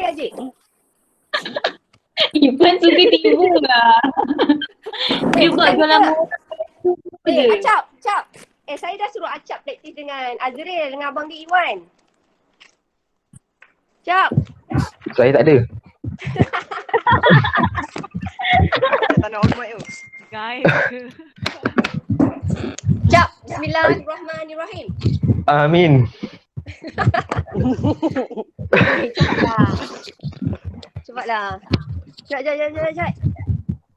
ya, Cik? Iban suka tiba lah. Dia buat jualan murah je. Acap. Saya dah suruh Acap praktis dengan Azril dengan Abang dia Iwan. Cap. Saya tak ada. Tak nak hormat tu. Guys. Cap. Bismillahirrahmanirrahim. Amin. Cepatlah. Jap.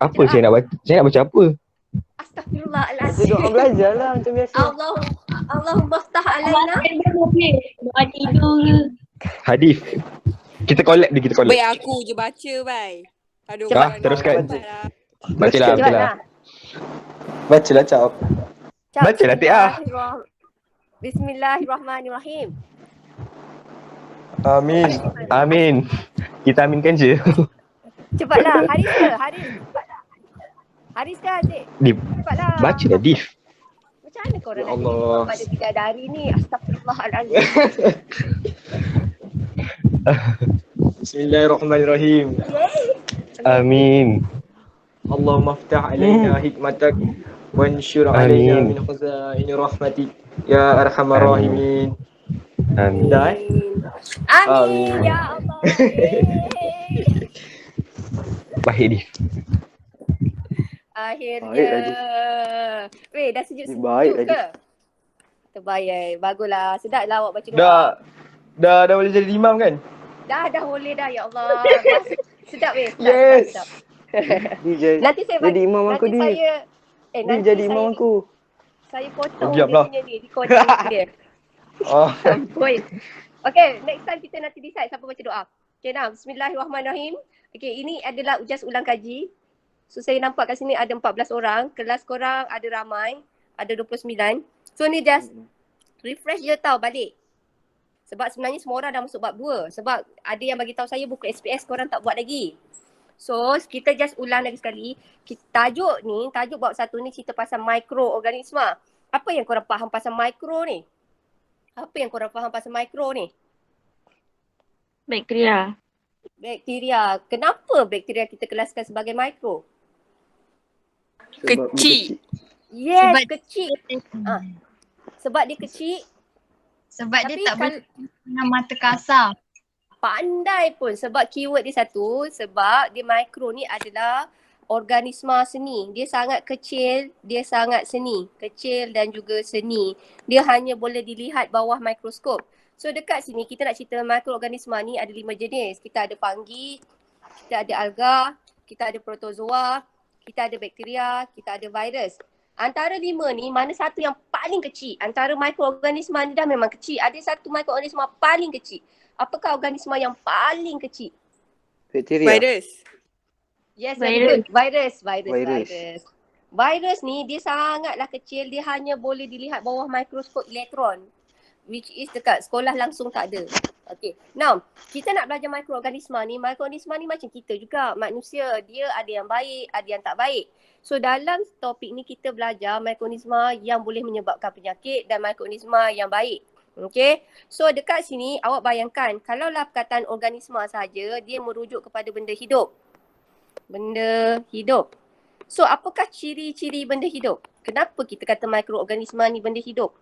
Apa saya nak baca? Saya nak baca apa? Astaghfirullahalazim. Doa belajar lah macam biasa. Allahumma ftah alaina. Doa tidur ke? Hadis. Kita collab dia, kita collab. Baik aku je baca, bai. Aduh, Teruskan. lah. Bacalah. Bacalah Cap. Bacalah Tia. Bismillahirrahmanirrahim. Amin. Kita aminkan je. Cepatlah. Haris ke Cik? Cepatlah. Bacalah Dif. Macam mana korang Ya nak Allah. jadi pada 3 hari ni? Astagfirullahalazim. Bismillahirrahmanirrahim. Amin. Allahumma ftah alaina hikmatak wanshur alaina Amin. min khazaini rahmatik ya arhamar rahimin. Amin. Dah. Amin. Ya Allah. Baik Dif. Akhirnya. Weh, dah sejuk-sejuk Baik ke? lagi. Terbaik. Baguslah. Sedaplah awak baca doa. Dah boleh jadi imam kan? Dah boleh dah. Ya Allah. Sedap weh. Yes. Sedap. Dia Nanti saya jadi imam aku nanti ni. saya Dia jadi imam aku. Saya potong Biar dia pula. punya ni. Recording dia. Oh. Ampun. Okay, next time kita nanti decide siapa baca doa. Okay, nah. Bismillahirrahmanirrahim. Okay, ini adalah ujas ulang kaji. So, saya nampak kat sini ada 14 orang. Kelas korang ada ramai. Ada 29. So, ni just refresh je tau balik. Sebab sebenarnya semua orang dah masuk bab 2. Sebab ada yang bagi tahu saya buku SPS korang tak buat lagi. So, kita just ulang lagi sekali. Tajuk bab 1 ni cerita pasal mikroorganisma. Apa yang korang faham pasal mikro ni? Bakteria. Kenapa bakteria kita kelaskan sebagai mikro? Kecil. Yes, Sebab kecil. Sebab dia kecil. Sebab dia Tapi tak boleh dengan mata kasar. Pandai pun sebab keyword dia satu. Sebab dia mikro ni adalah organisma seni. Dia sangat kecil, dia sangat seni. Kecil dan juga seni. Dia hanya boleh dilihat bawah mikroskop. So dekat sini kita nak cerita mikroorganisma ni ada 5 jenis. Kita ada fungi, kita ada alga, kita ada protozoa, kita ada bakteria, kita ada virus. Antara 5 ni mana satu yang paling kecil? Antara mikroorganisma ni dah memang kecil. Ada satu mikroorganisma paling kecil. Apakah organisma yang paling kecil? Bakteria. Virus. Yes, very good. Virus. Virus ni dia sangatlah kecil. Dia hanya boleh dilihat bawah mikroskop elektron. Which is dekat sekolah langsung tak ada. Okay. Now, kita nak belajar mikroorganisma ni. Mikroorganisma ni macam kita juga. Manusia, dia ada yang baik, ada yang tak baik. So, dalam topik ni kita belajar mikroorganisma yang boleh menyebabkan penyakit dan mikroorganisma yang baik. Okay. So, dekat sini awak bayangkan. Kalaulah perkataan organisma saja, dia merujuk kepada benda hidup. Benda hidup. So, apakah ciri-ciri benda hidup? Kenapa kita kata mikroorganisma ni benda hidup?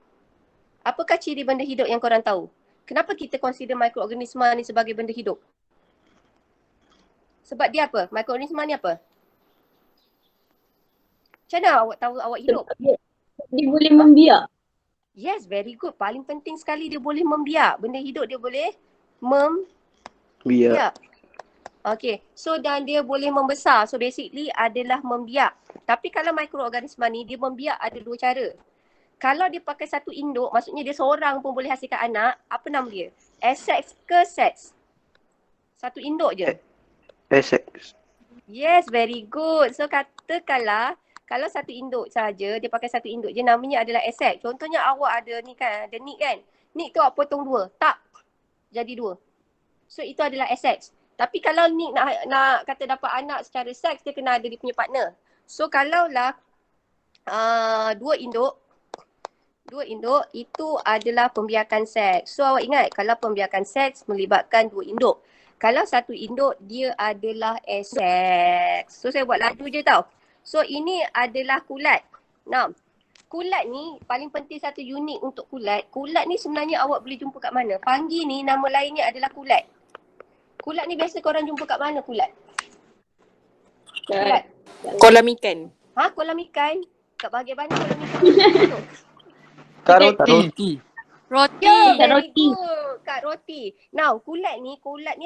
Apakah ciri benda hidup yang korang tahu? Kenapa kita consider mikroorganisma ni sebagai benda hidup? Sebab dia apa? Mikroorganisma ni apa? Macam mana awak tahu awak hidup? Dia boleh membiak. Yes, very good. Paling penting sekali dia boleh membiak. Benda hidup dia boleh membiak. Okay. So dan dia boleh membesar. So basically adalah membiak. Tapi kalau mikroorganisma ni dia membiak ada 2 cara. Kalau dia pakai satu induk, maksudnya dia seorang pun boleh hasilkan anak, apa nama dia? Assex ke sex? Satu induk je. Assex. Yes, very good. So katakanlah kalau satu induk saja, dia pakai satu induk je, namanya adalah assex. Contohnya awak ada ni kan, ada nick kan. Nick tu awak potong 2, tak jadi 2. So itu adalah assex. Tapi kalau nick nak kata dapat anak secara seks, dia kena ada dia punya partner. So kalaulah dua induk itu adalah pembiakan seks. So awak ingat kalau pembiakan seks melibatkan 2 induk. Kalau satu induk, dia adalah asexual. So saya buat laju je tau. So ini adalah kulat. Nah, kulat ni paling penting satu unit untuk kulat. Kulat ni sebenarnya awak boleh jumpa kat mana? Fungi ni nama lainnya adalah kulat. Kulat ni biasa korang jumpa kat mana kulat? Kulat. Kolam ikan. Ha, kolam ikan. Kat bahagian mana kolam ikan tu? Kat roti. Roti. Ya, Kat very roti. good. Kat roti. Now, kulat ni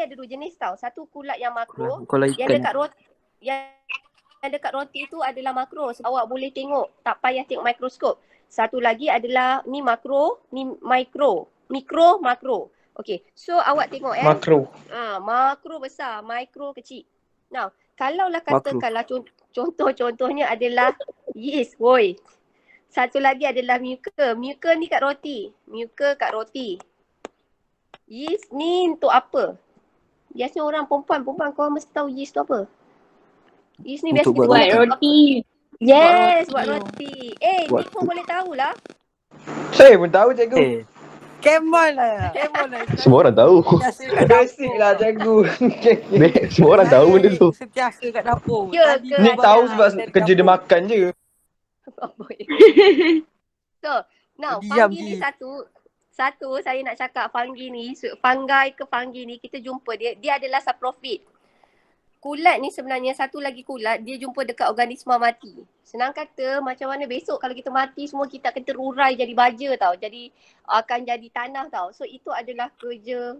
ada dua jenis tau. Satu kulat yang makro. Kolam Yang dekat roti. Yang dekat roti tu adalah makro. So, awak boleh tengok. Tak payah tengok mikroskop. Satu lagi adalah ni makro, ni mikro. Mikro, makro. Okay. So, awak tengok Makro. Makro besar, mikro kecil. Now, kalaulah katakanlah contohnya adalah yeast, woi. Satu lagi adalah muka. Muka ni kat roti. Muka kat roti. Yeast ni untuk apa? Biasanya orang perempuan korang mesti tahu yeast tu apa. Yeast ni biasa kita Buat guna roti. Yes, buat roti. Ni pun boleh tahulah. Saya pun tahu cikgu. Come on lah. Semua orang tahu. Sentiasa kat Basic dapur. lah cikgu. Semua orang tahu benda tu. Sentiasa kat dapur. Ya Tadi ke? Ni abang tahu dah sebab dari kerja dia dapur. makan je. So, now Diam, fungi ni Ji. satu saya nak cakap fungi ni, fungi ni kita jumpa dia adalah saprofit. Kulat ni sebenarnya satu lagi kulat, dia jumpa dekat organisma mati. Senang kata macam mana besok kalau kita mati semua kita akan terurai jadi baja tau. Jadi akan jadi tanah tau. So itu adalah kerja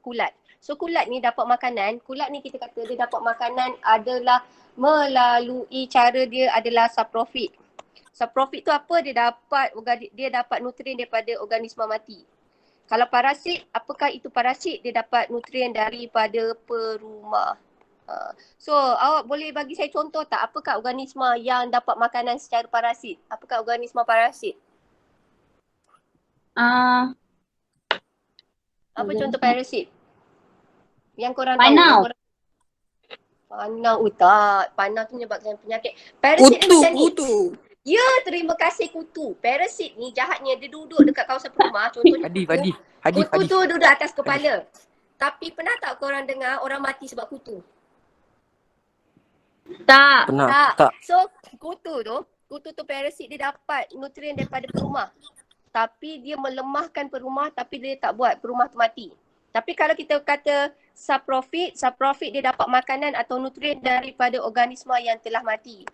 kulat. So kulat ni dapat makanan, kulat ni kita kata dia dapat makanan adalah melalui cara dia adalah saprofit. Saprofit tu apa? Dia dapat nutrien daripada organisma mati. Kalau parasit, apakah itu parasit? Dia dapat nutrien daripada perumah. So awak boleh bagi saya contoh tak? Apakah organisma yang dapat makanan secara parasit? Apakah organisma parasit? Apa contoh parasit? Yang korang tahu? Panau. Panau. Tak. Panau tu menyebabkan penyakit. Parasit ni macam ni. Kutu. Ya, terima kasih kutu. Parasit ni jahatnya dia duduk dekat kawasan perumah. Contohnya kutu. Kutu tu duduk atas kepala. Tapi pernah tak korang dengar orang mati sebab kutu? Tak. Tak. So kutu tu parasit dia dapat nutrien daripada perumah. Tapi dia melemahkan perumah tapi dia tak buat perumah tu mati. Tapi kalau kita kata saprofit dia dapat makanan atau nutrien daripada organisma yang telah mati.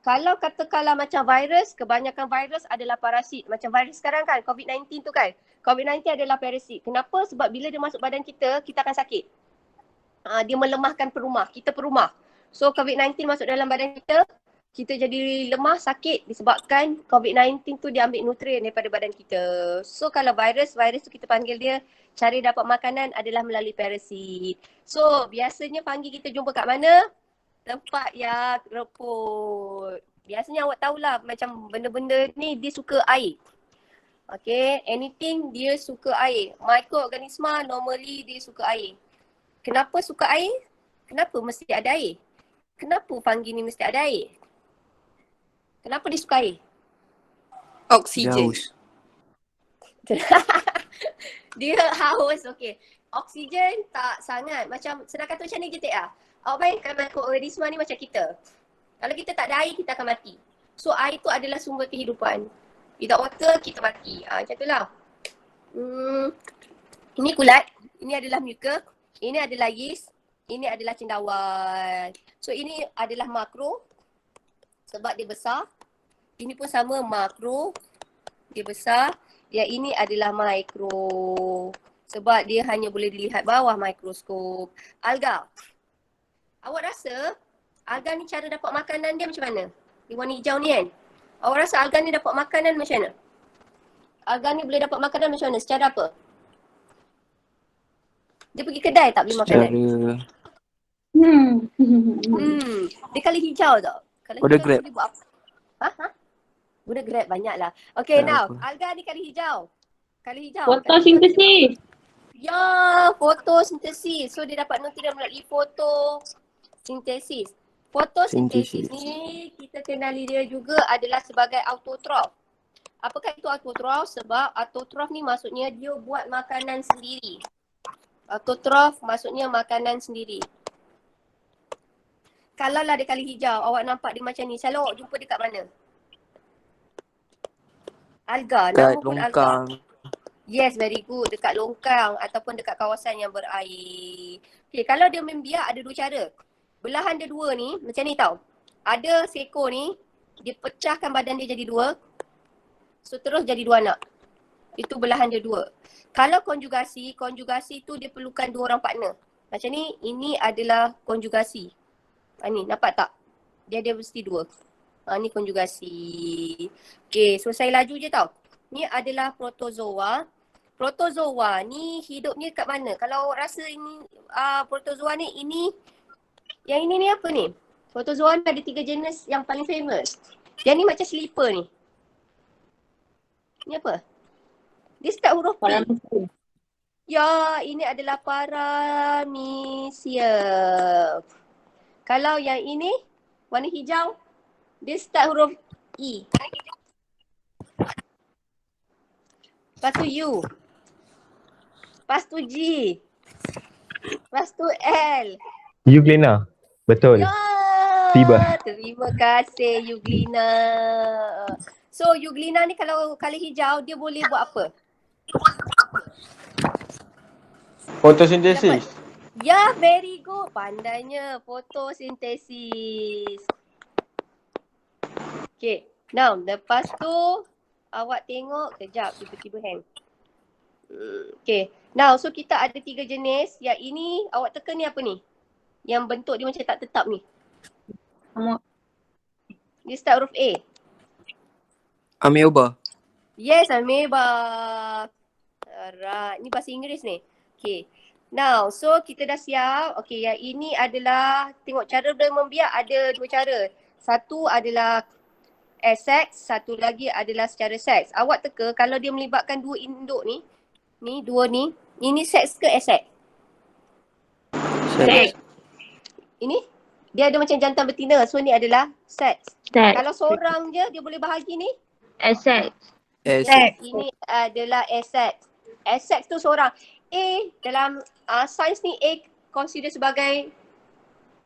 Kalau katakanlah macam virus, kebanyakan virus adalah parasit. Macam virus sekarang kan, COVID-19 tu kan. COVID-19 adalah parasit. Kenapa? Sebab bila dia masuk badan kita akan sakit. Dia melemahkan perumah, kita perumah. So COVID-19 masuk dalam badan kita jadi lemah, sakit disebabkan COVID-19 tu dia ambil nutrien daripada badan kita. So kalau virus tu kita panggil dia, cara dapat makanan adalah melalui parasit. So biasanya fungi kita jumpa kat mana? Tempat yang reput. Biasanya awak tahulah macam benda-benda ni dia suka air. Okay, anything dia suka air. Mikroorganisma normally dia suka air. Kenapa suka air? Kenapa mesti ada air? Kenapa fungi ni mesti ada air? Kenapa dia suka air? Oksigen. Dia haus, okay. Oksigen tak sangat. Macam senang kata macam ni je tak lah. Awak bayangkan mikroorganisma ni macam kita. Kalau kita tak ada air, kita akan mati. So air tu adalah sumber kehidupan. Without water, kita mati. Macam tu lah. Ini kulat. Ini adalah muka. Ini adalah yeast. Ini adalah cendawan. So ini adalah makro. Sebab dia besar. Ini pun sama makro. Dia besar. Yang ini adalah mikro. Sebab dia hanya boleh dilihat bawah mikroskop. Alga. Awak rasa alga ni cara dapat makanan dia macam mana? Dia warna hijau ni kan? Awak rasa alga ni dapat makanan macam mana? Alga ni boleh dapat makanan macam mana? Secara apa? Dia pergi kedai tak beli makanan? Dia kali hijau tau. Kalau hijau Grab. dia buat apa? Guna Grab banyak lah. Okay now, alga ni kali hijau. Kali hijau. Fotosintesis. Ya, fotosintesis. So dia dapat nutrien melalui fotosintesis. Fotosintesis ni kita kenali dia juga adalah sebagai autotrof. Apakah itu autotrof? Sebab autotrof ni maksudnya dia buat makanan sendiri. Autotroph maksudnya makanan sendiri. Kalau lah ada kali hijau, awak nampak dia macam ni, selalu awak jumpa dekat mana? Alga, nama Kat pun alga. longkang. Yes, very good. Dekat longkang ataupun dekat kawasan yang berair. Okay, kalau dia membiak ada dua cara. Belahan dia dua ni, macam ni tau. Ada seekor ni, dia pecahkan badan dia jadi dua. So terus jadi dua anak. Itu belahan dia dua. Kalau konjugasi tu dia perlukan dua orang partner. Macam ni, ini adalah konjugasi. Ni, nampak tak? Dia ada mesti dua. Ni konjugasi. Okay, so saya laju je tau. Ni adalah protozoa. Protozoa ni hidupnya kat mana? Kalau awak rasa ini protozoa ni, yang ini ni apa ni? Protozoa ni ada 3 jenis yang paling famous. Yang ni macam slipper ni. Ni apa? Dia start huruf P. Ya, ini adalah paramecium. Kalau yang ini, warna hijau, dia start huruf E. Lepas tu U. Lepas tu G. Lepas tu L. Euglena. Betul. Ya, Tiba. terima kasih Euglena. So Euglena ni kalau kali hijau dia boleh buat apa? Fotosintesis. Ya, very good. Pandainya. Fotosintesis. Okay. Now, lepas tu awak tengok. Kejap, tiba-tiba hang. Okay. Now, so kita ada 3 jenis. Yang ini, awak tekan ni apa ni? Yang bentuk dia macam tak tetap ni. Dia start huruf A. Amoeba. Yes, amoeba. Alright. Ni bahasa Inggeris ni. Okay. Now, so kita dah siap. Okay, yang ini adalah, tengok cara dia membiak ada 2 cara. Satu adalah assex, satu lagi adalah secara seks. Awak teka kalau dia melibatkan 2 induk ni, ini seks ke assex? Seks. Ini, dia ada macam jantan betina. So, ni adalah seks. Sex. Kalau seorang je, dia boleh bahagi ni. Sex. S. Ini adalah assex. Assex tu seorang. A dalam sains ni A consider sebagai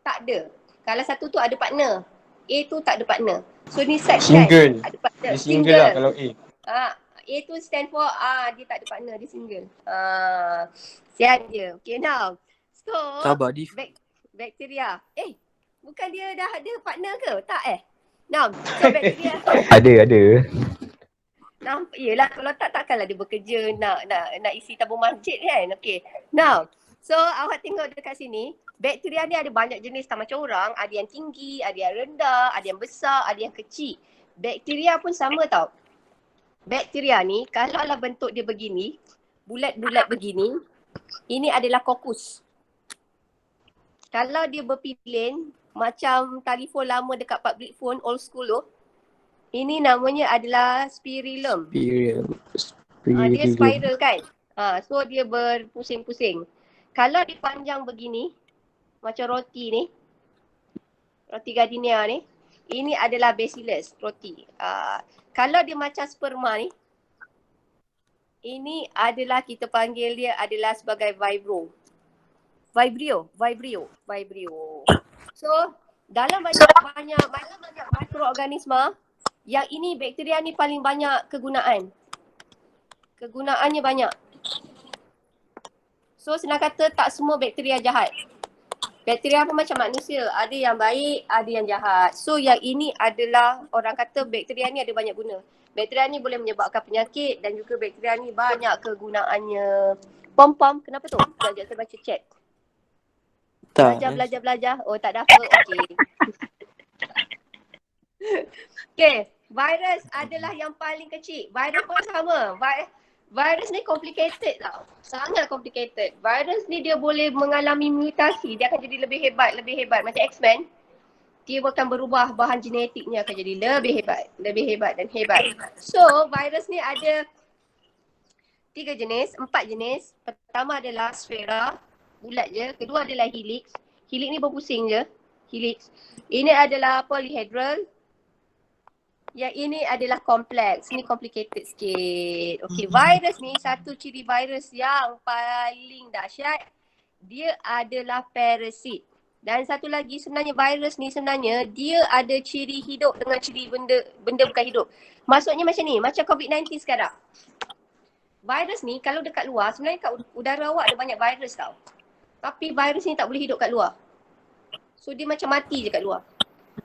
tak ada. Kalau satu tu ada partner. A tu tak ada partner. So ni sex Single. kan? Ada partner. Dia single lah kalau A. A tu stand for dia tak ada partner, dia single. Sian je. Okay now. So Sabar, Div. bakteria. Bukan dia dah ada partner ke? Tak Now, so bakteria. Ada. Yelah kalau takkanlah dia bekerja nak isi tabung masjid kan. Okay. Now, so awak tengok dekat sini, bakteria ni ada banyak jenis tak macam orang. Ada yang tinggi, ada yang rendah, ada yang besar, ada yang kecil. Bakteria pun sama tau. Bakteria ni kalau lah bentuk dia begini, bulat-bulat begini, ini adalah kokus. Kalau dia berpilin macam telefon lama dekat public phone old school tu, ini namanya adalah spirillum. Dia spiral kan. So dia berpusing-pusing. Kalau dia panjang begini, macam roti ni, roti gardenia ni, ini adalah bacillus roti. Kalau dia macam sperma ni, ini adalah kita panggil dia adalah sebagai vibrio. So dalam banyak mikroorganisma, yang ini bakteria ni paling banyak kegunaan. Kegunaannya banyak. So senang kata tak semua bakteria jahat. Bakteria pun macam manusia. Ada yang baik, ada yang jahat. So yang ini adalah orang kata bakteria ni ada banyak guna. Bakteria ni boleh menyebabkan penyakit dan juga bakteria ni banyak kegunaannya. Pom-pom, kenapa tu? Sekejap saya baca chat. Tak. Belajar. Oh tak dapat. Okay. Okay. Virus adalah yang paling kecil. Virus pun sama. Virus ni complicated tau. Sangat complicated. Virus ni dia boleh mengalami mutasi. Dia akan jadi lebih hebat. Macam X-Men. Dia akan berubah bahan genetiknya akan jadi lebih hebat dan hebat. So, virus ni ada 4 jenis. Pertama adalah sfera, bulat je. Kedua adalah helix. Helix ni berpusing je. Helix. Ini adalah polyhedral. Yang ini adalah kompleks. Ni complicated sikit. Okay, virus ni satu ciri virus yang paling dahsyat. Dia adalah parasit. Dan satu lagi sebenarnya virus ni sebenarnya dia ada ciri hidup dengan ciri benda bukan hidup. Maksudnya macam ni, macam COVID-19 sekarang. Virus ni kalau dekat luar, sebenarnya kat udara awak ada banyak virus tau. Tapi virus ni tak boleh hidup kat luar. So dia macam mati je kat luar.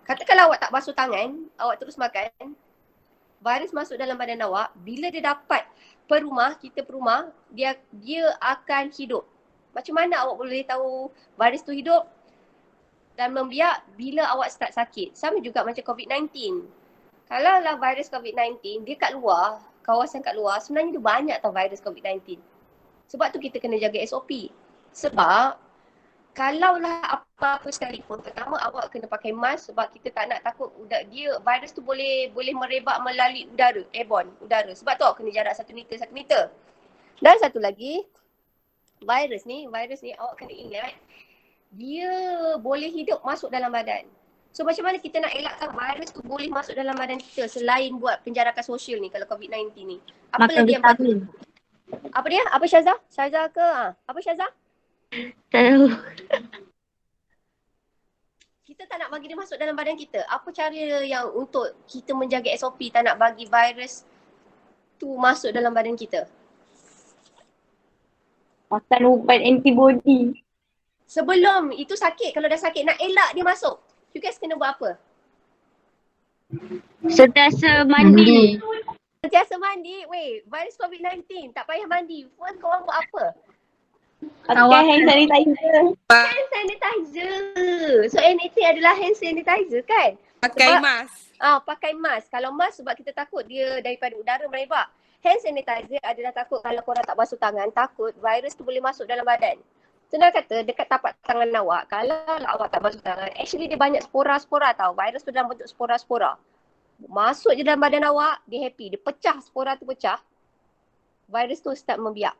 Katakanlah awak tak basuh tangan, awak terus makan, virus masuk dalam badan awak, bila dia dapat perumah, dia akan hidup. Macam mana awak boleh tahu virus tu hidup dan membiak bila awak start sakit? Sama juga macam COVID-19. Kalau lah virus COVID-19, dia kat luar, kawasan kat luar, sebenarnya dia banyak tau virus COVID-19. Sebab tu kita kena jaga SOP. Sebab kalaulah apa-apa sekalipun, pertama awak kena pakai mask sebab kita tak nak takut virus tu boleh merebak melalui udara, airborne, udara. Sebab tu awak kena jarak 1 meter. Dan satu lagi, virus ni awak kena ingat, dia boleh hidup masuk dalam badan. So macam mana kita nak elakkan virus tu boleh masuk dalam badan kita selain buat penjarakan sosial ni kalau COVID-19 ni? Apa Makan lagi yang vitamin. Apa dia? Apa Syazah? Syazah ke? Apa Syazah? Tahu. Kita tak nak bagi dia masuk dalam badan kita. Apa cara yang untuk kita menjaga SOP tak nak bagi virus tu masuk dalam badan kita? Makan ubat antibody. Sebelum itu sakit, kalau dah sakit nak elak dia masuk, you guys kena buat apa? Sentiasa mandi. Sentiasa mandi. Weh, virus COVID-19 tak payah mandi. First korang buat apa? Pakai hand sanitizer. Hand sanitizer. So anything adalah hand sanitizer kan? Pakai mask. Pakai mask. Kalau mask sebab kita takut dia daripada udara merebak. Hand sanitizer adalah takut kalau korang tak basuh tangan, takut virus tu boleh masuk dalam badan. Senang kata dekat tapak tangan awak, kalau awak tak basuh tangan, actually dia banyak spora-spora tau. Virus tu dalam bentuk spora-spora. Masuk je dalam badan awak, dia happy. Dia pecah, spora tu pecah. Virus tu start membiak.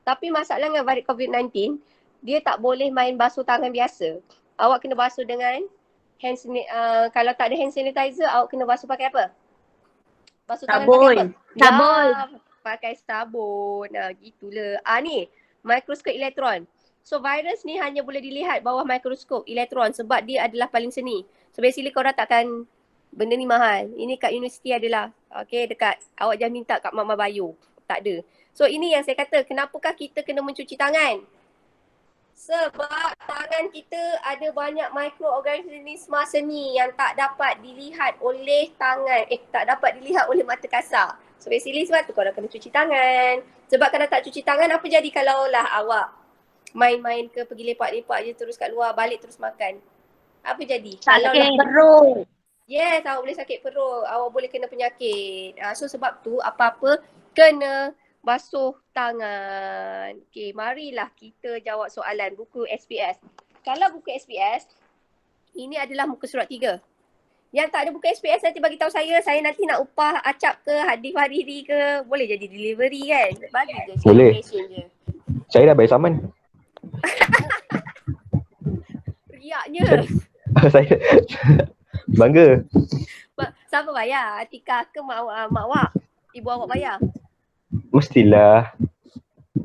Tapi masalah dengan virus COVID-19, dia tak boleh main basuh tangan biasa. Awak kena basuh dengan kalau tak ada hand sanitizer, awak kena basuh pakai apa? Basuh tangan pakai apa? Sabun. Ya, pakai sabun. Gitulah. Ni, mikroskop elektron. So virus ni hanya boleh dilihat bawah mikroskop elektron sebab dia adalah paling seni. So basically korang takkan benda ni mahal. Ini kat universiti adalah. Okay, dekat awak jangan minta kat Mama Bayu. Tak ada. So ini yang saya kata, kenapakah kita kena mencuci tangan? Sebab tangan kita ada banyak mikroorganisme seni yang tak dapat dilihat oleh tak dapat dilihat oleh mata kasar. So basically sebab tu korang kena cuci tangan. Sebab kalau tak cuci tangan, apa jadi kalau lah awak main-main ke pergi lepak-lepak je terus kat luar, balik terus makan? Apa jadi? Sakit perut. Yes, awak boleh sakit perut, awak boleh kena penyakit. So sebab tu apa-apa kena basuh tangan. Okay, marilah kita jawab soalan buku SPS. Kalau buku SPS, ini adalah muka surat 3. Yang tak ada buku SPS nanti bagi tahu saya nanti nak upah Acap ke Hadif Hariri ke, boleh jadi delivery kan? Bagi je. Boleh. Je. Saya dah bayar saman. Riaknya. Saya bangga. Siapa bayar? Atika ke mak awak? Ibu awak bayar? Mestilah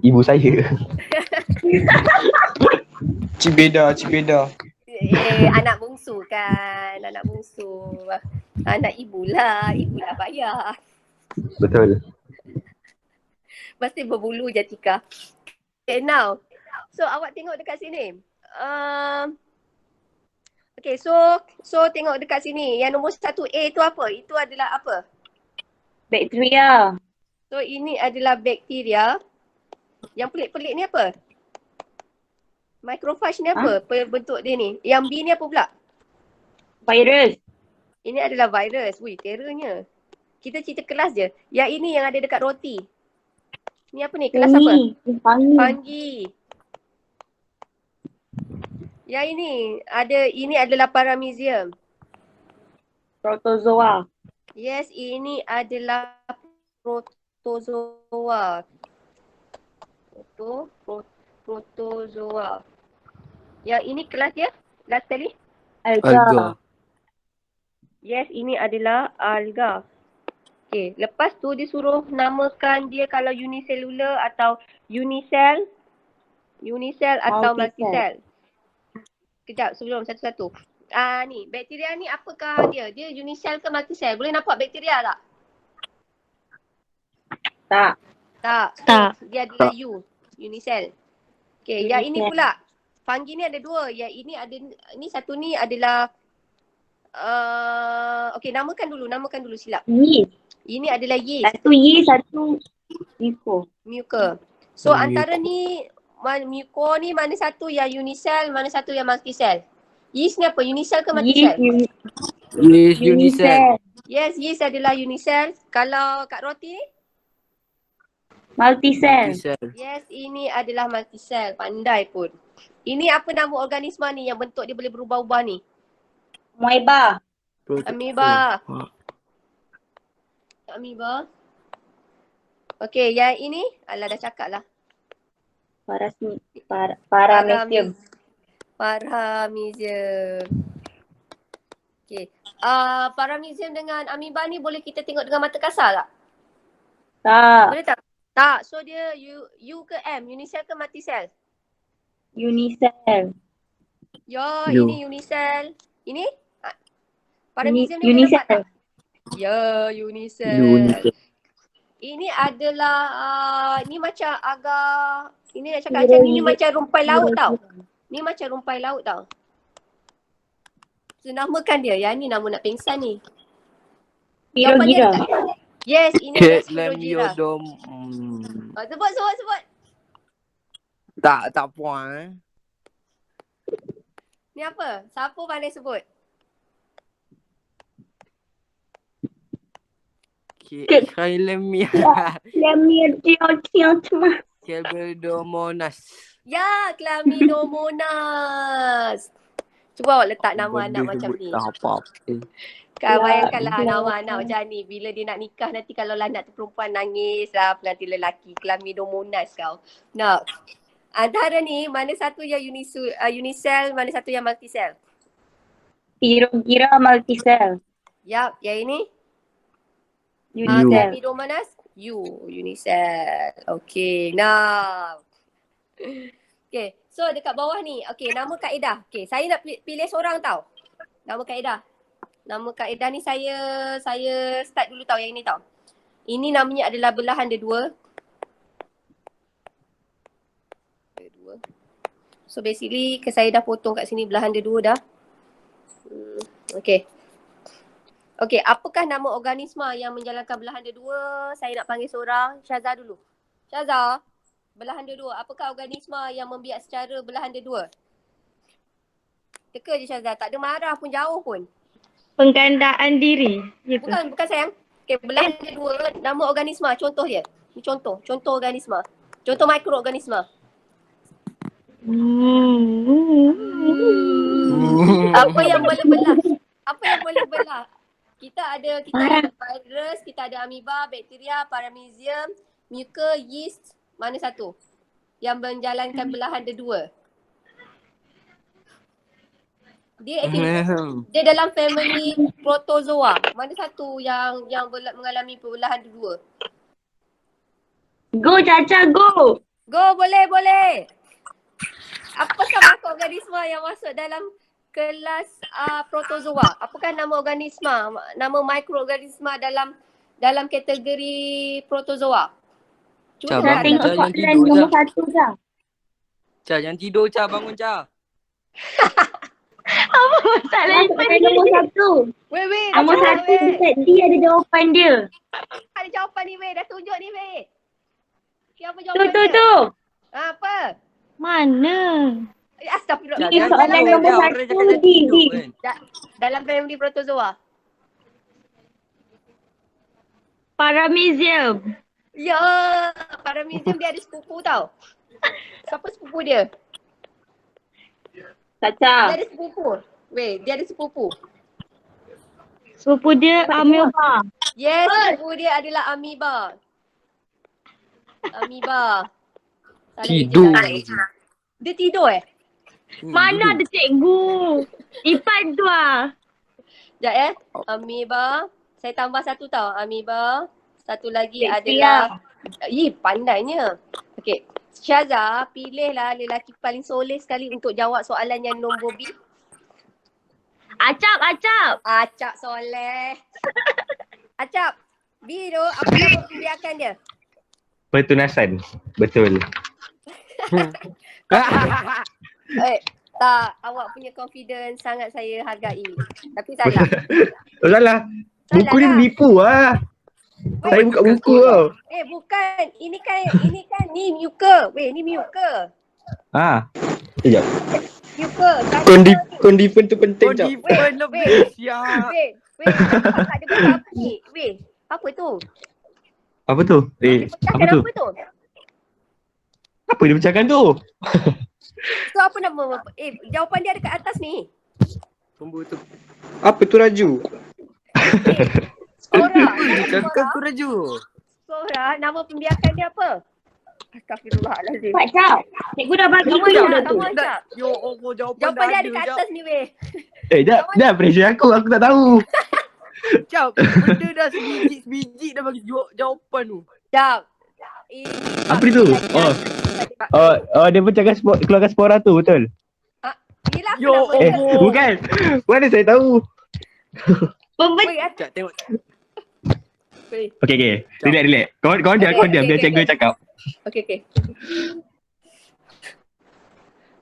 ibu saya. Cibeda. Anak bungsu kan. Anak bungsu. Anak ibulah bayar. Betul. Pasti berbulu je Atika. Okay, now. So awak tengok dekat sini. Okay, so tengok dekat sini. Yang nombor 1A tu apa? Itu adalah apa? Bakteria. So ini adalah bakteria. Yang pelik-pelik ni apa? Microphage ni apa? Bentuk dia ni. Yang B ni apa pula? Virus. Ini adalah virus. Wih, terrornya. Kita cerita kelas je. Yang ini yang ada dekat roti. Ni apa ni? Kelas apa? Fungi. Yang ini adalah paramecium. Protozoa. Yes, ini adalah protozoa. Protozoa. Yang ini kelas dia? Last sekali. Alga. Yes, ini adalah alga. Okay, lepas tu dia suruh namakan dia kalau unicellular atau unicell. Unicell atau Multicell. multicell? Kejap sebelum satu-satu. Ni bakteria ni apakah dia? Dia unicell ke multicell? Boleh nampak bakteria tak? Tak. Tak. So, Tak. dia adalah unicell. Okay, yang ini Unicell. pula. Fungi ni ada dua. Yang ini ada, ni satu ni adalah okay, namakan dulu silap. Yeast. Ini adalah yeast, Satu yeast, satu muco. mucor. So antara ni mucor ni mana satu yang unicell, mana satu yang multicell? Yeast ni apa? Unicell ke multicell? Yes, Unicell. Yes, yeast adalah unicell. Kalau kat roti ni? Multicell. Yes, ini adalah multicell. Pandai pun. Ini apa nama organisma ni yang bentuk dia boleh berubah-ubah ni? Moeba. Amoeba. Amoeba. Okay, yang ini? Alah dah cakap lah. Paramecium. Paramecium. Okay. Paramecium dengan amoeba ni boleh kita tengok dengan mata kasar tak? Tak. Boleh tak? Tak. So dia U ke M? Unicell ke multicell? Unicell. Ya, U. ini unicell. Ini? Paramecium ni boleh Unicell. nampak tak? Ya, unicell. Unicell. Ini adalah, ni macam agak, ini nak cakap macam ni macam rumpai laut tau. Ni macam rumpai laut tau. So namakan dia, yang ni nama nak pengsan ni. Jawapan dia Spirogyra. tak? Yes, ini adalah Spirogyra. Lemmiodom. Sebut. Tak puan. Ni apa? Siapa pandai sebut? Kailemia. Lemmiodiotiotma. Kelberdomonas. Ya, Chlamydomonas. Cuba awak letak nama anak macam ni. Tak apa. Kan bayangkanlah nama anak macam ni. Bila dia nak nikah nanti kalau lah anak tu perempuan nangis lah pengantin lelaki. Chlamydomonas kau. Nah, antara ni mana satu yang unicell, mana satu yang multicell? Spirogyra multicell. Yap, yang ini? Unicell. Chlamydomonas? Unicell. Okay, now. Okay, so dekat bawah ni. Okay, nama kaedah. Okay, saya nak pilih seorang tau. Nama kaedah. Nama kaedah ni saya start dulu tau yang ini tau. Ini namanya adalah belahan dia dua. So basically saya dah potong kat sini belahan dia dua dah. Okay. Okay, apakah nama organisma yang menjalankan belahan dia dua? Saya nak panggil seorang. Syazah dulu. Syazah, belahan dia dua. Apakah organisma yang membiak secara belahan dia dua? Teka je Syazah. Tak ada marah pun, jauh pun. Penggandaan diri. Ya ke? Bukan sayang. Okay, belahan dia dua. Nama organisma, contoh dia. Ni contoh organisma. Contoh mikroorganisma. Apa yang boleh belah? Kita ada virus, kita ada amoeba, bakteria, paramecium, mucor, yeast. Mana satu yang menjalankan belahan dia dua? Dia dalam family protozoa. Mana satu yang mengalami pembelahan dia dua? Go Caca, go! Go, boleh. Apakah mikroorganisma yang masuk dalam kelas protozoa? Apakah nama organisma, nama mikroorganisma dalam kategori protozoa? Cah, Dah bangun, tengok Cah, jangan soalan tidur, nombor Cah. 1 Cah. Cah, jangan tidur, Cah. Bangun, Cah. Soalan nombor 1. Weh, Nombor 1 Ustaz D ada jawapan dia. Ada jawapan ni weh, dah tunjuk ni weh. Siapa jawapan Tu. dia? Apa? Mana? Astagfirullah. Cah, Ni jangan soalan tidur, nombor Cah. Orang 1 cakap jangan D. tidur kan. Dalam family protozoa. Paramecium. Ya, paramecium dia ada sepupu tau. Siapa sepupu dia? Dia Caca. ada sepupu. Weh, dia ada sepupu. Sepupu dia amoeba. Yes, sepupu dia adalah amoeba. Amoeba. Tidur. Dia tidur Mana ada cikgu? Ipan tu ah. Sekejap amoeba. Saya tambah satu tau. Amoeba. Satu lagi Bakteria. adalah pandainya. Okay. Syaza, pilihlah lelaki paling soleh sekali untuk jawab soalan yang nombor B. Acap. Acap soleh. Acap, B tu apa nama pembiakan dia? Pertunasan. Betul. Tak, awak punya confidence sangat saya hargai. Tapi salah. Oh salah. Buku ni Salah lah. menipu lah. Saya buka buku tau. Bukan. Ini kan ni muka. Weh, ni muka. Ha. Sekejap. Muka. Kondifen tu penting Cap. Kondifen lebih siap. Weh, tak ada benda apa ni? Weh, apa tu? Apa tu? Apa tu? Apa tu? Apa dia pecahkan tu? So apa nama? Jawapan dia ada kat atas ni. Tunggu tu. Apa tu Raju? Skora. Dia cakap tu Raju. Skora, nama pembiakan dia apa? Astagfirullahalazim. Pak Cap. Cikgu dah bagi Kamu clue Cap, dah tu. kamu Cap. Yo, oh, jawapan Jawapan dia dah ada kat Cap. atas ni weh. Jangan pressure aku tak tahu. Cap, benda dah sebiji dah bagi jawapan tu. Cap. Apa itu? Dia pecahkan keluarkan spora tu, betul? Yelah Yo, kenapa? Bukan. Mana saya tahu? Pembentuk. Weh, Cap, tengok. weh. Okay. Relax. Kau diam biar cikgu cakap. Okay.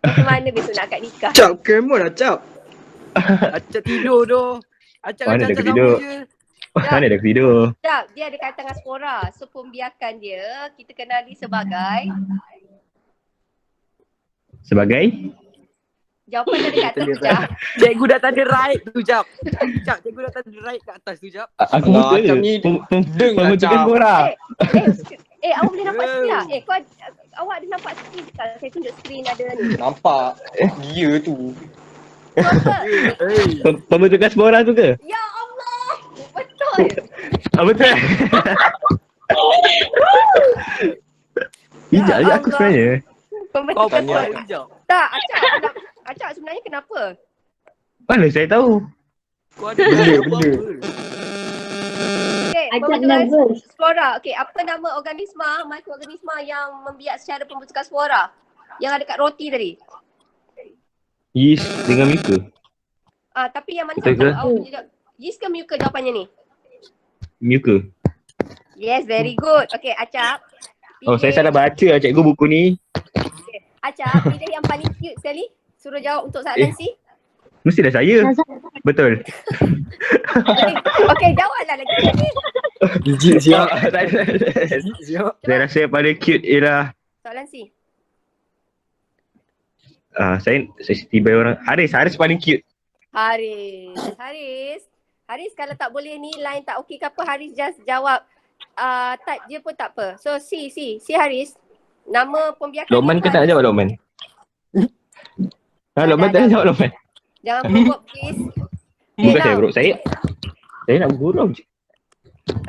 Macam mana besok nak akad nikah? Cap, come on lah Cap. Acap tidur tu. Acap Mana acap dia sama tidur? je. Mana ada tidur? Sekejap, dia ada kat tengah Spora. So pembiakan dia, kita kenali sebagai jawapan dia dekat atas tu, Cap. Cikgu dah tanda right tu Cap. Cap, cikgu dah tanda right kat atas tu Cap. Aku Alah, buta Cap je. ni deng lah Pembentukan Cap. spora. Awak boleh nampak skrin tak? Awak ada nampak skrin tak? Saya tunjuk skrin ada ni. Nampak dia tu. Tu apa? Pembentukan spora tu ke? Ya Allah! Betul! Betul. Hijab je aku sebenarnya. Kau Pembentukan buat Spora. hijau. Tak, Acap sebenarnya kenapa? Mana saya tahu? Kau ada apa-apa. Okay, Acap pembentukan nervous. spora. Okay, apa nama organisma, mikroorganisma yang membiak secara pembentukan spora? Yang ada kat roti tadi. Yeast dengan muka. Tapi yang mana Betul satu? ke? Awak punya jawab. Yeast ke muka jawapannya ni? Muka. Yes, very good. Okay, Acap. Oh, saya salah baca lah cikgu buku ni. Acap, pilih yang paling cute sekali. Suruh jawab untuk soalan C. Mestilah saya. Betul. Okay, jawablah lagi. Biji siap. Siap. Saya rasa yang paling cute ialah Soalan C. saya tiba orang Haris paling cute. Haris kalau tak boleh ni line tak okey ke apa, Haris just jawab type je pun tak apa. So C Haris. Nama pembiakan Lokman ke dia tak nak jawab Lokman? Lokman tak nak jawab Lokman. Jangan provoke please. Bukan now. saya bro, saya nak bergurau je.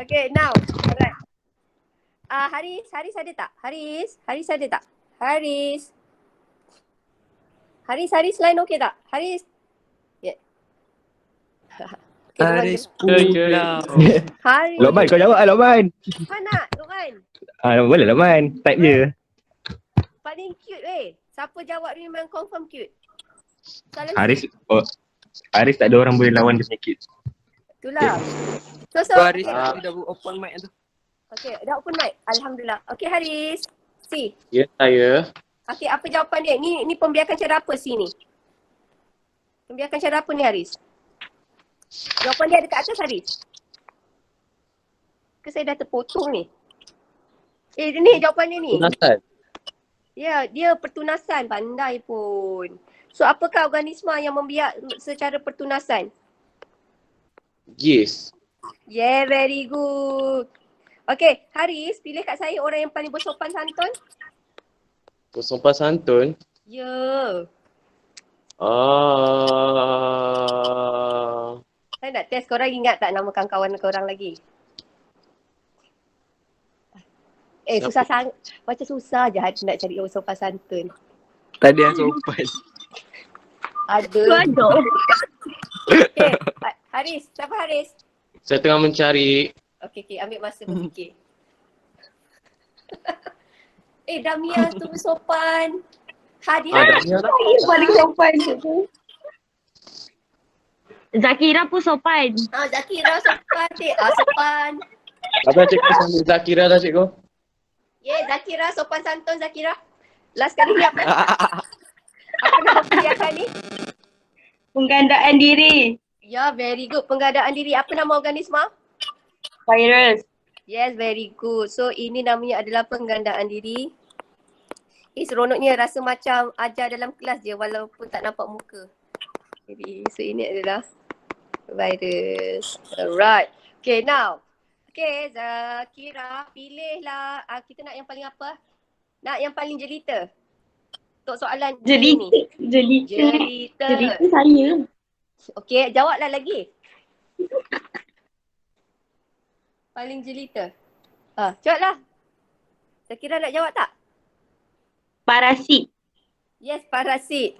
Okay, now. Alright. Haris ada tak? Haris ada tak? Haris line okey tak? Haris. Yeah. Haris pulang. Haris. Lokman kau jawab Lokman. Mana? Lokman. Boleh Lokman, type je. Paling cute Siapa jawab ni memang confirm cute. Soalan Haris tak ada orang boleh lawan dia punya cute. itulah. So Haris okay. dah open mic tu. Okay, dah open mic. Alhamdulillah. Okay Haris. C. Ya, saya. Okay, apa jawapan dia? Ni pembiakan cara apa C ni? Pembiakan cara apa ni Haris? Jawapan dia ada kat atas Haris. Ke saya dah terpotong ni? Ni jawapannya ni. Pertunasan. Ya, dia pertunasan. Pandai pun. So, apakah organisma yang membiak secara pertunasan? Yes. Yeah, very good. Okay, Haris, pilih kat saya orang yang paling bersopan santun. Bersopan santun. Ya. Saya nak test korang ingat tak nama kawan-kawan korang lagi? Susah sangat. Macam susah je hati nak cari orang sopan santun. Tadi yang sopan. Ada. Tu ada. Okay, Haris. Siapa Haris? Saya tengah mencari. Okay, ambil masa berfikir. Damia tu sopan. Hadi Damia lah. Paling sopan tu. Zakira pun sopan. Zakira sopan sopan. Apa cikgu sambil Zakira dah cikgu? Zakira sopan santun Zakira. Last kali ni apa? Apa nama kuliah ni? Penggandaan diri. Ya, very good. Penggandaan diri. Apa nama organisma? Virus. Yes, very good. So ini namanya adalah penggandaan diri. Seronoknya rasa macam ajar dalam kelas je walaupun tak nampak muka. Jadi, so ini adalah virus. Alright. Okay, now. Okay, Zakira, pilihlah. Kita nak yang paling apa? Nak yang paling jelita. Untuk soalan ni. Jelita. Jelita saya. Okay, jawablah lagi. Paling jelita. Jawablah. Zakira nak jawab tak? Parasit. Yes, parasit.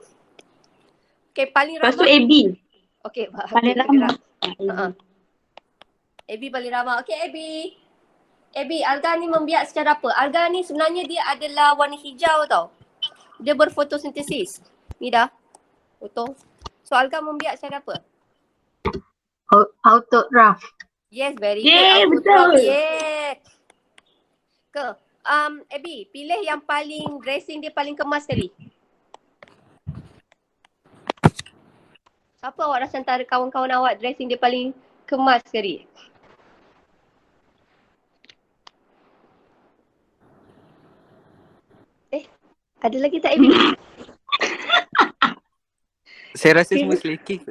Okay, paling ramah. Lepas tu AB. Okay, Paling ramah. AB paling ramah. Okay, AB, alga ni membiak secara apa? Alga ni sebenarnya dia adalah warna hijau tau. Dia berfotosintesis. Ni dah. Foto. So, alga membiak secara apa? Autograph. Yes, very good. Yeay, betul. Yes. Abby, pilih yang paling dressing dia paling kemas sekali. Siapa awak rasa antara kawan-kawan awak dressing dia paling kemas sekali? Ada lagi tak Abby? Saya rasa semua selekeh.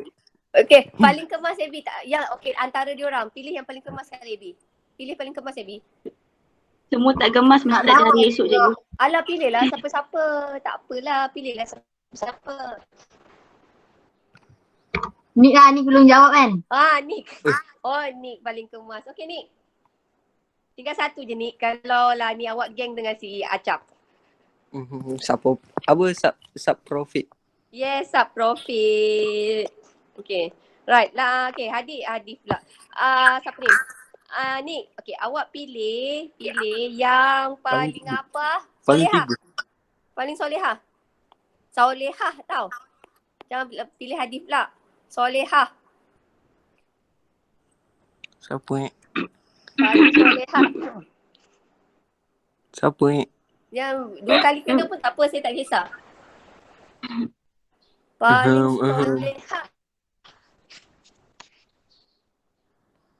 Okay, paling kemas Abby tak? Okay, antara diorang, pilih yang paling kemas sekali Abby. Pilih paling kemas Abby. Semua tak gemas mesti tak hari esok je. Alah, pilihlah siapa-siapa. Tak apalah, pilihlah siapa-siapa. Nik lah, Nik belum jawab kan? Nik. Nik paling kemas. Okay, Nik. Tinggal satu je, Nik. Kalau lah ni awak geng dengan si Acap. Sub profit. Yes, sub profit. Okay. Right lah. Okay, Hadi pula. Siapa ni? Nik. Okay, awak pilih yang paling apa? Solehah. Paling solehah. Solehah tau. Jangan pilih Hadi pula. Solehah. Siapa ni? Paling solehah. Siapa ni? Yang 2 kali kena pun tak apa, saya tak kisah. Paling solehah.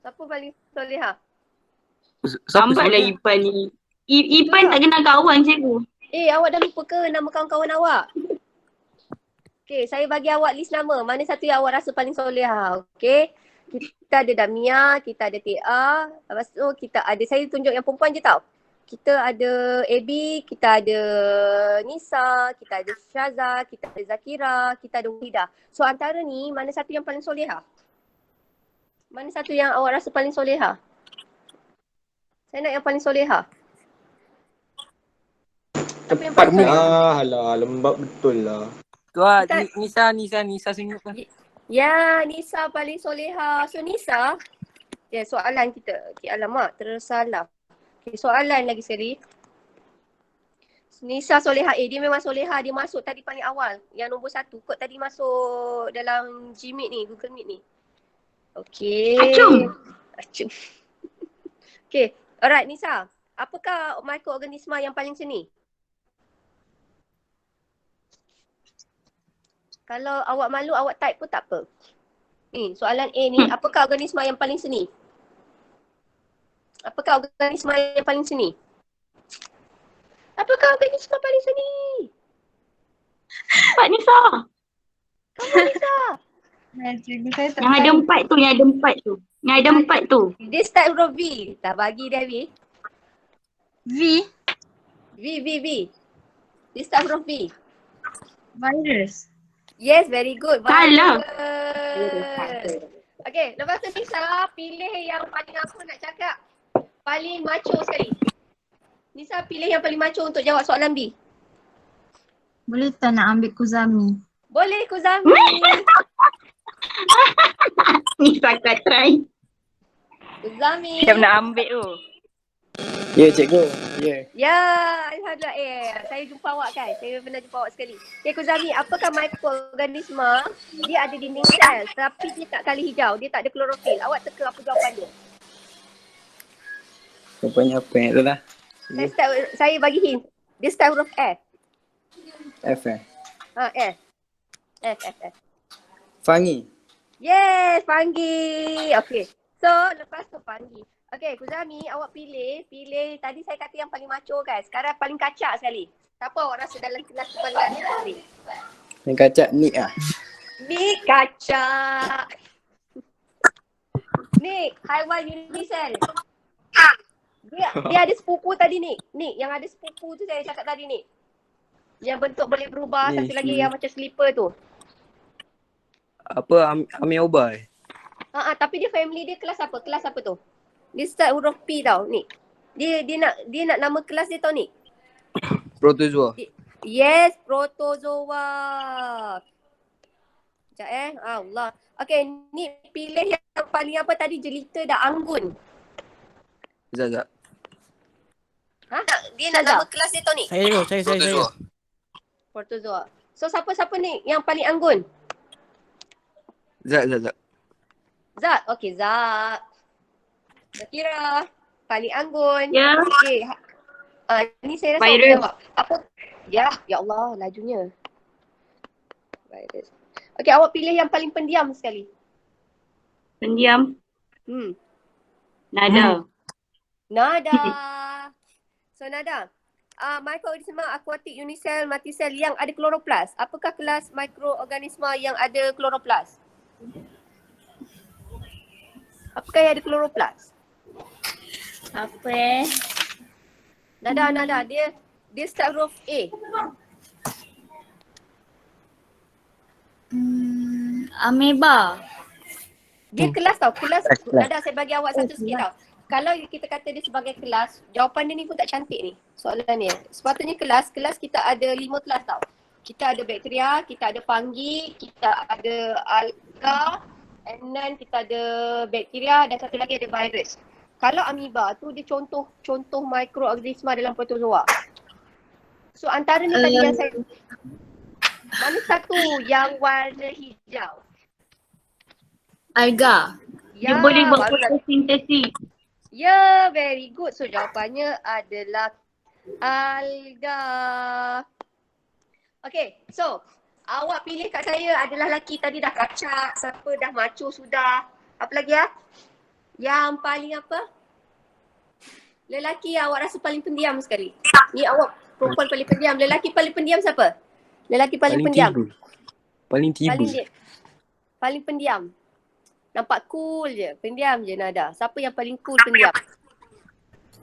Siapa paling solehah? Lambatlah Ipan ni. Ipan tak kenal kawan cikgu. Awak dah lupa ke nama kawan-kawan awak? Okay, saya bagi awak list nama. Mana satu yang awak rasa paling solehah? Okay. Kita ada Damia, kita ada TA. Lepas tu kita ada, saya tunjuk yang perempuan je tau. Kita ada Abby, kita ada Nisa, kita ada Syaza, kita ada Zakira, kita ada Wida. So antara ni, mana satu yang paling solehah? Mana satu yang awak rasa paling solehah? Saya nak yang paling solehah. Siapa yang paling solehah? Alah, lembab betul lah. Tu Nisa senyum lah. Ya, Nisa paling solehah. So Nisa, soalan kita. Okay, alamak, tersalah. Okay, soalan lagi sekali. Nisa solehah. Dia memang solehah. Dia masuk tadi paling awal. Yang nombor 1. Kot tadi masuk dalam Gmeet ni, Google Meet ni. Okay. Acum. Okay. Alright Nisa. Apakah mikroorganisma yang paling seni? Kalau awak malu, awak type pun tak apa. Ni, soalan A ni. Apakah organisma yang paling seni? Apakah organisma yang paling seni? Apakah organisma paling seni? Pak Nisa. Kamu Nisa. Yang ada 4 tu, yang ada 4 tu. Dia start huruf V. Tak bagi dia V. V. Dia start huruf V. Virus. Yes, very good. Salah. Okay, lepas tu Nisa pilih yang paling apa nak cakap. Paling macho sekali. Nisa pilih yang paling macho untuk jawab soalan B. Boleh tak nak ambil Kuzami? Boleh Kuzami. Nisa akan try. Kuzami. Siap nak ambil tu. Ya, cikgu. Ya. Ya, alhamdulillah. Saya jumpa awak kan. Saya pernah jumpa awak sekali. Okay, Kuzami, apakah mikroorganisma dia ada dinding sel tapi dia tak kali hijau, dia tak ada klorofil. Awak teka apa jawapan dia? Rupanya apa yang tu lah? Saya bagi hint. Dia start huruf F. F eh. F. F. Fungi. Yes, Panggi. Okay. So, lepas tu Panggi. Okay, Kuzami, awak pilih tadi saya kata yang paling macho kan. Sekarang paling kacak sekali. Siapa awak rasa dalam kelas tu paling kacak sekali? Yang kacak Nick ah. Nick kacak. Nick, haiwan unisel. Dia ada sepupu tadi Nick. Nick, yang ada sepupu tu saya cakap tadi Nick. Yang bentuk boleh berubah, satu lagi yang macam slipper tu. Apa Amioba Tapi dia family dia kelas apa? Kelas apa tu? Dia start huruf P tau, Nick. Dia nak nama kelas dia tau, Nick. Protozoa. Yes, protozoa. Sekejap Allah. Okay, Nick pilih yang paling apa tadi, jelita dah, anggun. Zat. Dia nak nama kelas dia tau, Nick. Saya. Protozoa. So siapa Nick yang paling anggun? Zat. Zat. Okay, Zat. Zakira, paling anggun. Ya. Okay. Ni saya rasa Virus. awak jawab. Apa? Ya Allah, lajunya. Virus. Okay, awak pilih yang paling pendiam sekali. Pendiam. Nada. Nada. So Nada, mikroorganisma akuatik unisel multisel yang ada kloroplas. Apakah kelas mikroorganisma yang ada kloroplas? Apakah yang ada kloroplas? Apa Nada, dia start huruf A. Ameba. Dia kelas tau, kelas. Nada, saya bagi awak satu sikit tau. Kalau kita kata dia sebagai kelas, jawapan dia ni pun tak cantik ni. Soalan ni. Sepatutnya kelas kita ada 5 kelas tau. Kita ada bakteria, kita ada fungi, kita ada alga, and then kita ada bakteria dan satu lagi ada virus. Kalau amoeba tu dia contoh mikroorganisma dalam protozoa. So antara ni tadi yang saya, mana satu yang warna hijau? Alga. Dia boleh buat fotosintesis. Ya, very good. So jawapannya adalah alga. Okay, so awak pilih kat saya adalah lelaki tadi dah kacak, siapa dah macho sudah. Apa lagi ya? Yang paling apa? Lelaki awak rasa paling pendiam sekali. Ni awak perempuan paling pendiam. Lelaki paling pendiam siapa? Lelaki paling pendiam. Paling tiba. Paling pendiam. Nampak cool je. Pendiam je Nada. Siapa yang paling cool pendiam?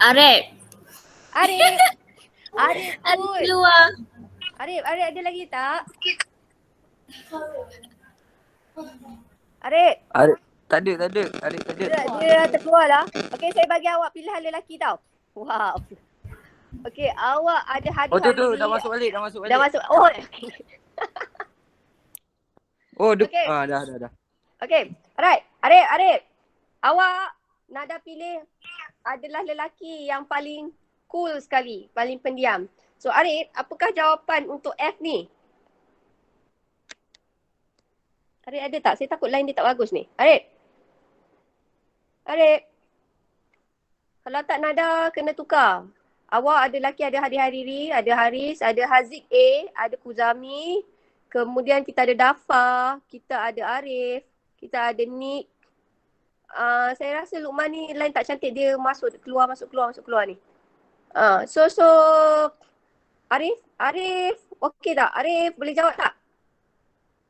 Arif. Arif cool. Keluar. Arif ada lagi tak? Arif. Tak ada. Arif tak ada. Dia dah terkeluar lah. Okay, saya bagi awak pilihan lelaki tau. Wow. Okay, awak ada hadiah hari Tu ni. dah masuk balik. Dah masuk. Oh. Okay. Dah. Okay, alright. Arif. Awak Nada pilih adalah lelaki yang paling cool sekali, paling pendiam. So Arif, apakah jawapan untuk F ni? Arif ada tak? Saya takut line dia tak bagus ni. Arif. Kalau tak Nada kena tukar. Awak ada lelaki, ada Hadi Hariri, ada Haris, ada Haziq A, ada Kuzami. Kemudian kita ada Dafa, kita ada Arif, kita ada Nick. Saya rasa Luqman ni line tak cantik, dia masuk keluar ni. So Arif, okey tak? Arif boleh jawab tak?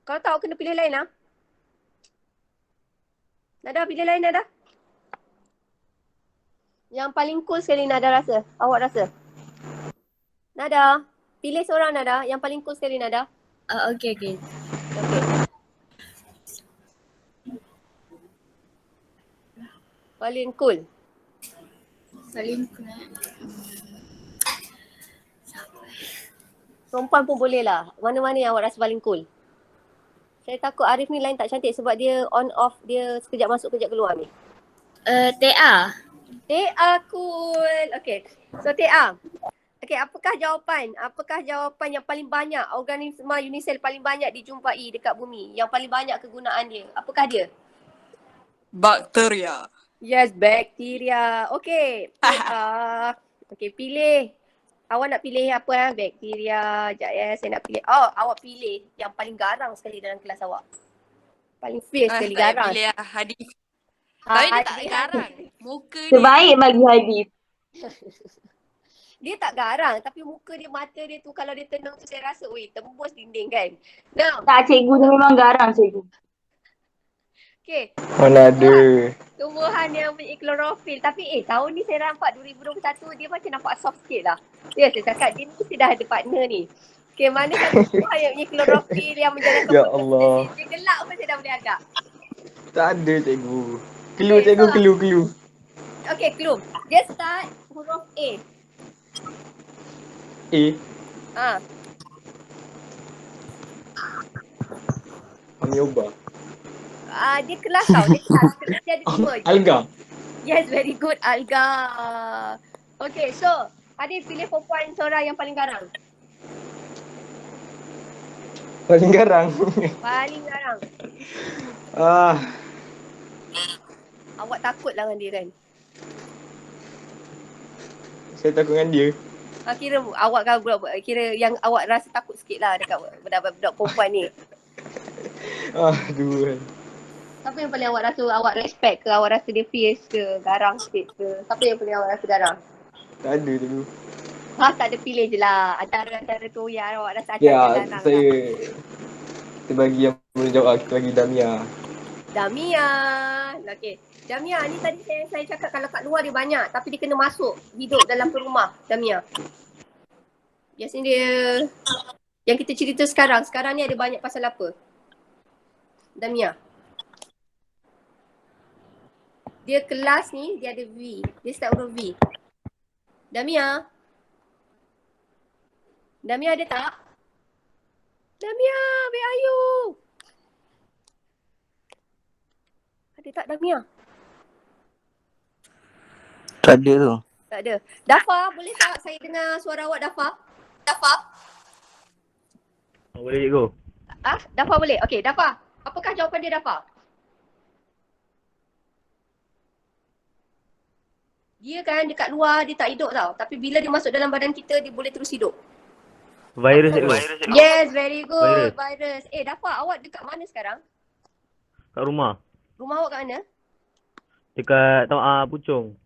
Kalau tak, awak kena pilih lain lah. Nada pilih lain Nada. Yang paling cool sekali Nada rasa. Awak rasa? Nada, pilih seorang Nada. Yang paling cool sekali Nada. Okay. Paling cool. Perempuan pun boleh lah. Mana-mana yang awak rasa paling cool. Saya takut Arif ni line tak cantik sebab dia on off, dia sekejap masuk sekejap keluar ni. TA. Cool. Okay. So TA. Okay, apakah jawapan? Apakah jawapan yang paling banyak organisma unisel paling banyak dijumpai dekat bumi? Yang paling banyak kegunaan dia. Apakah dia? Bakteria. Yes, bakteria. Okay. Okay, pilih. Awak nak pilih apa? Bakteria. Sekejap ya, saya nak pilih. Oh, awak pilih yang paling garang sekali dalam kelas awak. Paling fierce sekali garang. Pilih Hadif. Tapi dia tak garang. Muka dia. Terbaik bagi Hadif. Dia tak garang tapi muka dia, mata dia tu kalau dia tenang tu saya rasa tembus dinding kan. Now, Tak, cikgu dia memang garang cikgu. okay. Mana ada. Tumbuhan yang punya klorofil. Tapi tahun ni saya nampak 2021 dia macam nampak soft sikit lah. Ya, saya cakap dia mesti dah ada partner ni. Okay, mana satu tumbuhan yang punya klorofil yang menjalankan Ya Allah. Dia gelap pun saya dah boleh agak. Tak ada cikgu. Clue cikgu, clue. Okay, clue. Dia start huruf A. A. Amioba. Dia kelas tau. Dia kelas. Dia ada 5 je. Alga. Yes, very good. Alga. Okay, so Adif pilih perempuan seorang yang paling garang. Paling garang. Paling garang. Awak takut lah dengan dia kan? Saya takut dengan dia. Kira awak kan kira yang awak rasa takut sikit lah dekat budak-budak perempuan ni. Aduh. Siapa yang paling awak rasa awak respect ke? Awak rasa dia fierce ke? Garang sikit ke? Siapa yang paling awak rasa garang? Tak ada cikgu. Tak ada pilih je lah. Antara tu yang awak rasa Ya, garang saya lah. kita bagi yang boleh jawab. Kita bagi Damia. Damia. Okay. Damia ni tadi saya cakap kalau kat luar dia banyak tapi dia kena masuk hidup dalam rumah Damia. Biasanya dia yang kita cerita sekarang ni ada banyak pasal apa? Damia. Dia kelas ni dia ada V. Dia start huruf V. Damia. Damia ada tak? Damia, where are you? Ada tak Damia? Tak ada tu. Tak ada. Dafa, boleh tak saya dengar suara awak Dafa? Dafa? Boleh cikgu. Dafa boleh? Okey, Dafa. Apakah jawapan dia Dafa? Dia kan dekat luar dia tak hidup tau. Tapi bila dia masuk dalam badan kita dia boleh terus hidup. Virus cikgu. Yes, very good. Virus. Dafa, awak dekat mana sekarang? Kat rumah. Rumah awak kat mana? Dekat Puchong.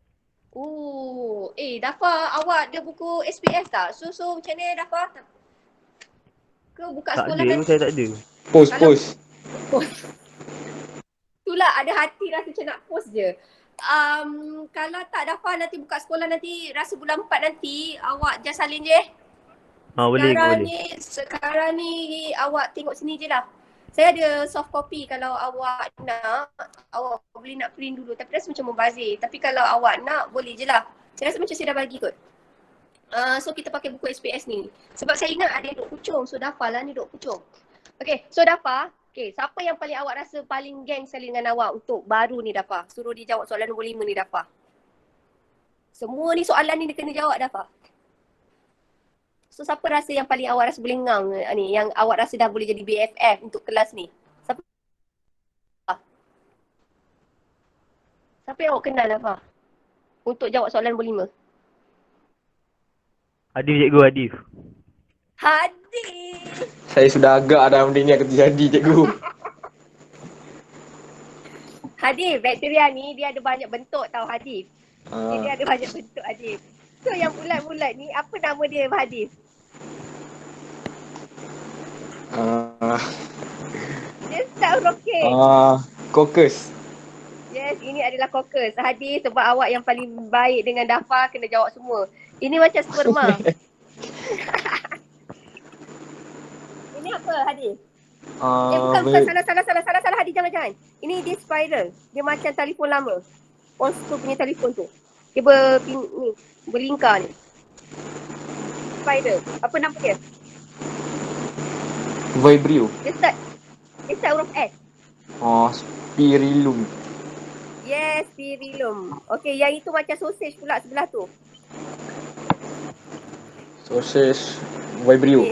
Dafa, awak ada buku SPS tak? So macam ni Dafa? Ke buka Tak sekolah ada, nanti? saya tak ada. Post. Itulah ada hati rasa macam nak post je. Kalau tak Dafa nanti buka sekolah nanti rasa bulan 4 nanti awak just salin je. Boleh. Sekarang ni awak tengok sini je lah. Saya ada soft copy kalau awak nak, awak boleh nak print dulu tapi rasa macam membazir. Tapi kalau awak nak boleh je lah. Saya rasa macam saya dah bagi kot. So kita pakai buku SPS ni. Sebab saya ingat ada duk Puchong. So Dafa lah ni duk Puchong. Okay, so Dafa. Okay, siapa yang paling awak rasa paling geng sekali dengan awak untuk baru ni Dafa? Suruh dia jawab soalan nombor 5 ni Dafa. Semua ni soalan ni dia kena jawab Dafa. So siapa rasa yang paling awak rasa boleh ngang ni? Yang awak rasa dah boleh jadi BFF untuk kelas ni? Siapa? Siapa yang awak kenal Dafa? Untuk jawab soalan nombor 5. Hadif cikgu, Hadif. Hadif! Saya sudah agak ada benda ni akan terjadi cikgu. Hadif, bakteria ni dia ada banyak bentuk tau Hadif. Dia ada banyak bentuk Hadif. So yang bulat-bulat ni apa nama dia Hadif? Dia start huruf K. Kokus. Yes, ini adalah kokus. Hadif sebab awak yang paling baik dengan Dafa kena jawab semua. Ini macam sperma. Ini apa Hadif? Bukan. Salah Hadif, jangan. Ini dia spiral. Dia macam telefon lama. Postu punya telefon tu. Dia berlingkar ni. Spiral. Apa nama dia? Vibrio. Dia start huruf S. Spirillum. Yes, Spirillum. Okey, yang itu macam sausage pula sebelah tu. Sosis Vibrio.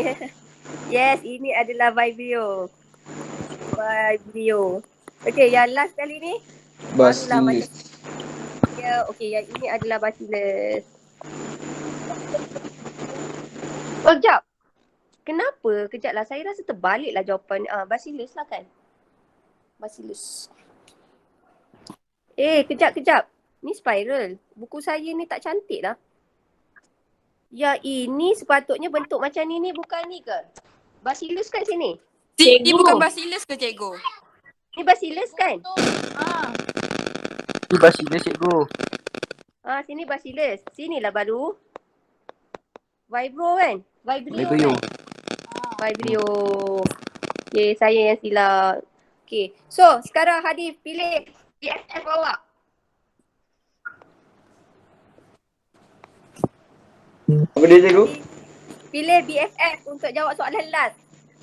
Yes, ini adalah Vibrio. Vibrio. Okey, yang last kali ni barulah macam Basilis. ya, okey, yang ini adalah Bacillus. Oh, kejap. Kenapa? Kejaplah, saya rasa terbaliklah jawapan. Bacillus lah kan? Bacillus. Kejap. Ni spiral. Buku saya ni tak cantik lah. Ya, ini sepatutnya bentuk macam ni bukan ni ke? Bacillus kan sini? Ini bukan basilis ke cikgu? Ni Bacillus kan? Ni basilis cikgu. Sini Bacillus. Sinilah baru. Vibrio kan? Vibrio Vibrio. kan? Vibrio. Okay, saya yang silap. Okay. So, sekarang Hadi pilih BFF awak. Apa dia cikgu? Pilih BFF untuk jawab soalan last.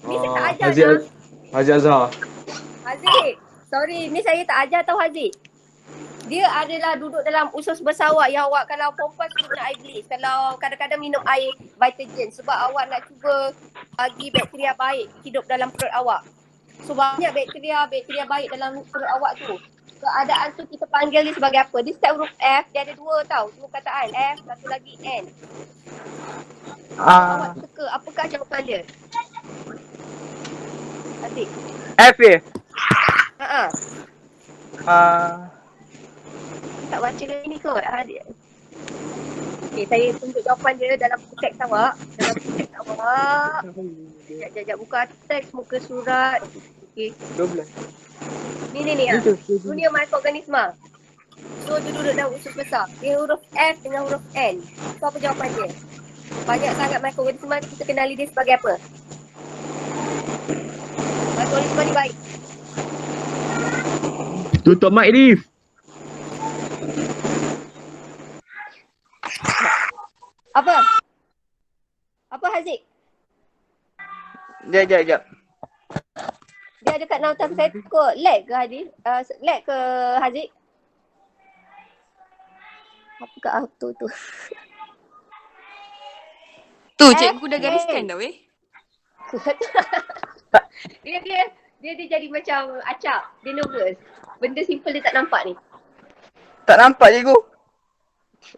Ni saya tak ajar Haziq dah. Haziq Azhar. Haziq. Sorry, ni saya tak ajar tau Haziq. Dia adalah duduk dalam usus besar awak yang awak kalau perempuan suruh minum air bilis. Kalau kadang-kadang minum air Vitagen sebab awak nak cuba bagi bakteria baik hidup dalam perut awak. So banyak bakteria baik dalam perut awak tu. Keadaan tu kita panggil dia sebagai apa? Dia start huruf F, dia ada dua tau. Dua kataan F, satu lagi N. Awak teka, apakah jawapan dia? Haziq. F ya? Tak baca ni kot. Okay, saya tunjuk jawapan dia dalam buku teks awak. Sekejap buka teks muka surat. Okay. 12. Ni. Dunia mikroorganisma. So dia duduk dalam usus besar. Dia huruf F dengan huruf N. So apa jawapan dia? Banyak sangat mikroorganisma kita kenali dia sebagai apa? Mikroorganisma ni baik. Tutup mic ni. Apa? Apa Haziq? Sekejap. Dia ada kat nautan saya kot. Lag ke Hadi? Lag ke Haziq? Apa kat auto tu? Tu cikgu dah gariskan dah weh. Dia jadi macam acak. Dia nervous. Benda simple dia tak nampak ni. Tak nampak cikgu.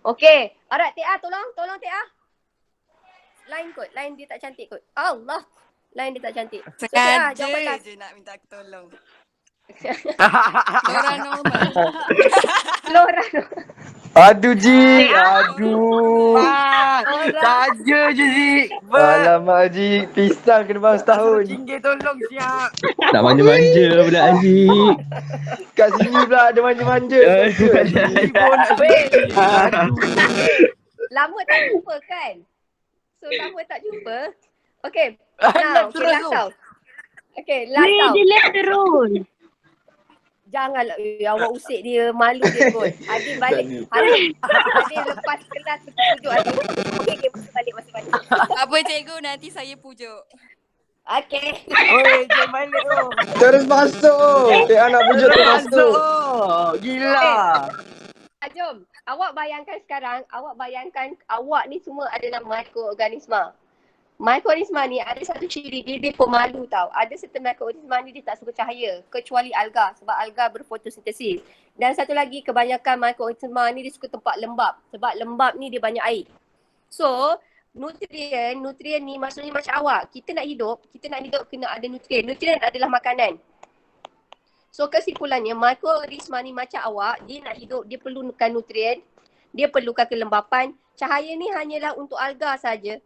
Okay. Alright, Tia tolong Tia. Line kot. Line dia tak cantik kot. Allah. Line dia tak cantik. So, Tia, jawapan Sengaja last. je nak minta aku tolong. Orang normal. Flora. Aduh Ji. Aduh. Saja je Zik. Alamak Ji. Pisang kena bang setahun. Tinggi tolong siap. Tak manja-manja pula Aziz. Kat sini pula ada manja-manja. Lama tak jumpa kan? So lama tak jumpa. Okay. Now, last tau. Okay, last tau. Dia left terus. Janganlah awak usik dia, malu dia kot. Adil balik. Adil lepas kelas pujuk Adil. Okay, masuk balik. Apa cikgu, nanti saya pujuk. Okay. Oi, jom balik tu. Terus masuk. Tia nak pujuk terus masuk. Gila. Jom. Awak bayangkan awak ni semua adalah mikroorganisma. Mikroorganisma ni ada satu ciri dia pemalu tau. Ada certain mikroorganisma ni dia tak suka cahaya kecuali alga sebab alga berfotosintesis. Dan satu lagi kebanyakan mikroorganisma ni dia suka tempat lembab sebab lembab ni dia banyak air. So, nutrien ni maksudnya macam awak. Kita nak hidup kena ada nutrien. Nutrien adalah makanan. So kesimpulannya mikroorganisma ni macam awak, dia nak hidup, dia perlukan nutrien, dia perlukan kelembapan. Cahaya ni hanyalah untuk alga saja.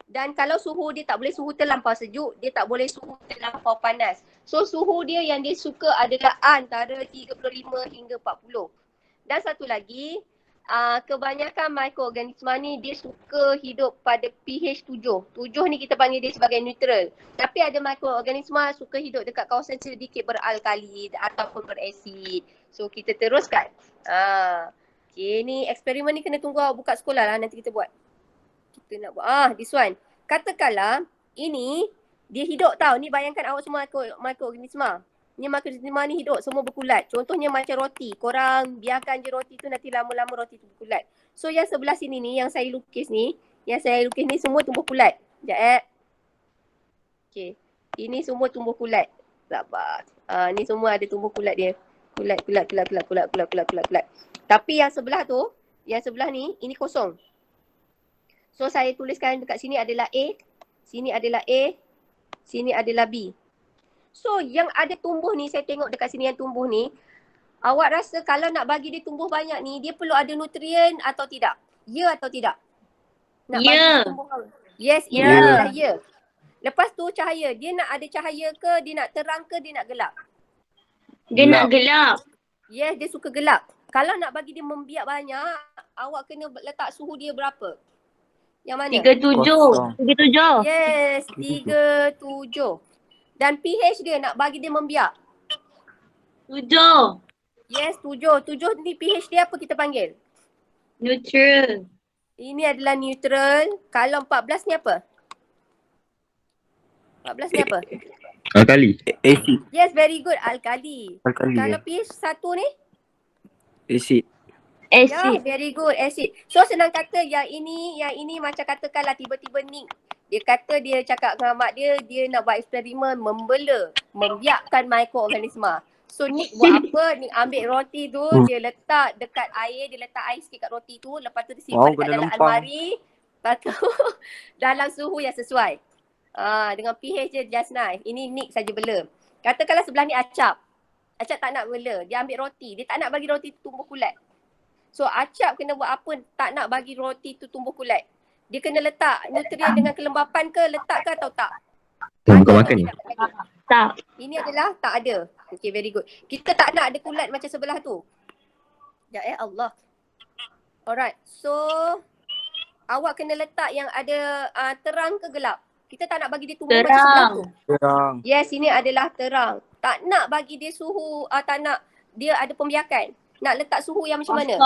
Dan kalau suhu dia tak boleh suhu terlampau sejuk, dia tak boleh suhu terlampau panas. So suhu dia yang dia suka adalah antara 35 hingga 40. Dan satu lagi, kebanyakan mikroorganisma ni dia suka hidup pada pH 7. 7 ni kita panggil dia sebagai neutral. Tapi ada mikroorganisma suka hidup dekat kawasan sedikit beralkali ataupun berasid. So kita teruskan. Okay, ni eksperimen ni kena tunggu awak buka sekolah lah, nanti kita buat. Kita nak buat. This one. Katakanlah ini dia hidup tau. Ni bayangkan awak semua mikroorganisma. Ni mikroorganisma ni hidup semua berkulat. Contohnya macam roti. Korang biarkan je roti tu nanti lama-lama roti tu berkulat. So yang sebelah sini ni yang saya lukis ni semua tumbuh kulat. Sekejap Okay. Ini semua tumbuh kulat. Sabar. Ni semua ada tumbuh kulat dia. Kulat. Tapi yang sebelah tu, yang sebelah ni, ini kosong. So saya tuliskan dekat sini adalah A, sini adalah A, sini adalah B. So yang ada tumbuh ni, saya tengok dekat sini yang tumbuh ni, awak rasa kalau nak bagi dia tumbuh banyak ni, dia perlu ada nutrien atau tidak? Ya atau tidak? Nak bagi dia tumbuh banyak. Yes, ini adalah ya. Lepas tu cahaya, dia nak ada cahaya ke, dia nak terang ke, dia nak gelap? Dia nak gelap. Yes, dia suka gelap. Kalau nak bagi dia membiak banyak, awak kena letak suhu dia berapa? Yang mana? 37. Yes, 37. Dan pH dia nak bagi dia membiak? 7. Yes, 7. 7 ni pH dia apa kita panggil? Neutral. Ini adalah neutral. Kalau 14 ni apa? 14 ni apa? Alkali. Acid. Yes, very good. Alkali. Alkali. Kalau pH 1 ni? Acid. Ya, Acid. very good. Acid. So senang kata yang ini macam katakanlah tiba-tiba Nick. Dia kata dia cakap dengan mak dia nak buat eksperimen membiakkan mikroorganisma. So Nick buat apa? Nick ambil roti tu, dia letak dekat air, dia letak air sikit kat roti tu, lepas tu dia simpan dekat dalam almari. Lepas tu dalam suhu yang sesuai. Dengan pH je just nice. Ini Nick saja bela. Katakanlah sebelah ni Acap. Acap tak nak bela. Dia ambil roti. Dia tak nak bagi roti tu tumbuh kulat. So Acap kena buat apa tak nak bagi roti tu tumbuh kulat? Dia kena letak nutrien dengan kelembapan ke, letak ke atau tak? Bukan makan ni. Tak. Ini adalah tak ada. Okay, very good. Kita tak nak ada kulat macam sebelah tu. Ya Allah. Alright. So awak kena letak yang ada terang ke gelap? Kita tak nak bagi dia tumbuh macam sebelah tu. Terang. Yes, ini adalah terang. Tak nak bagi dia suhu, tak nak dia ada pembiakan. Nak letak suhu yang macam mana?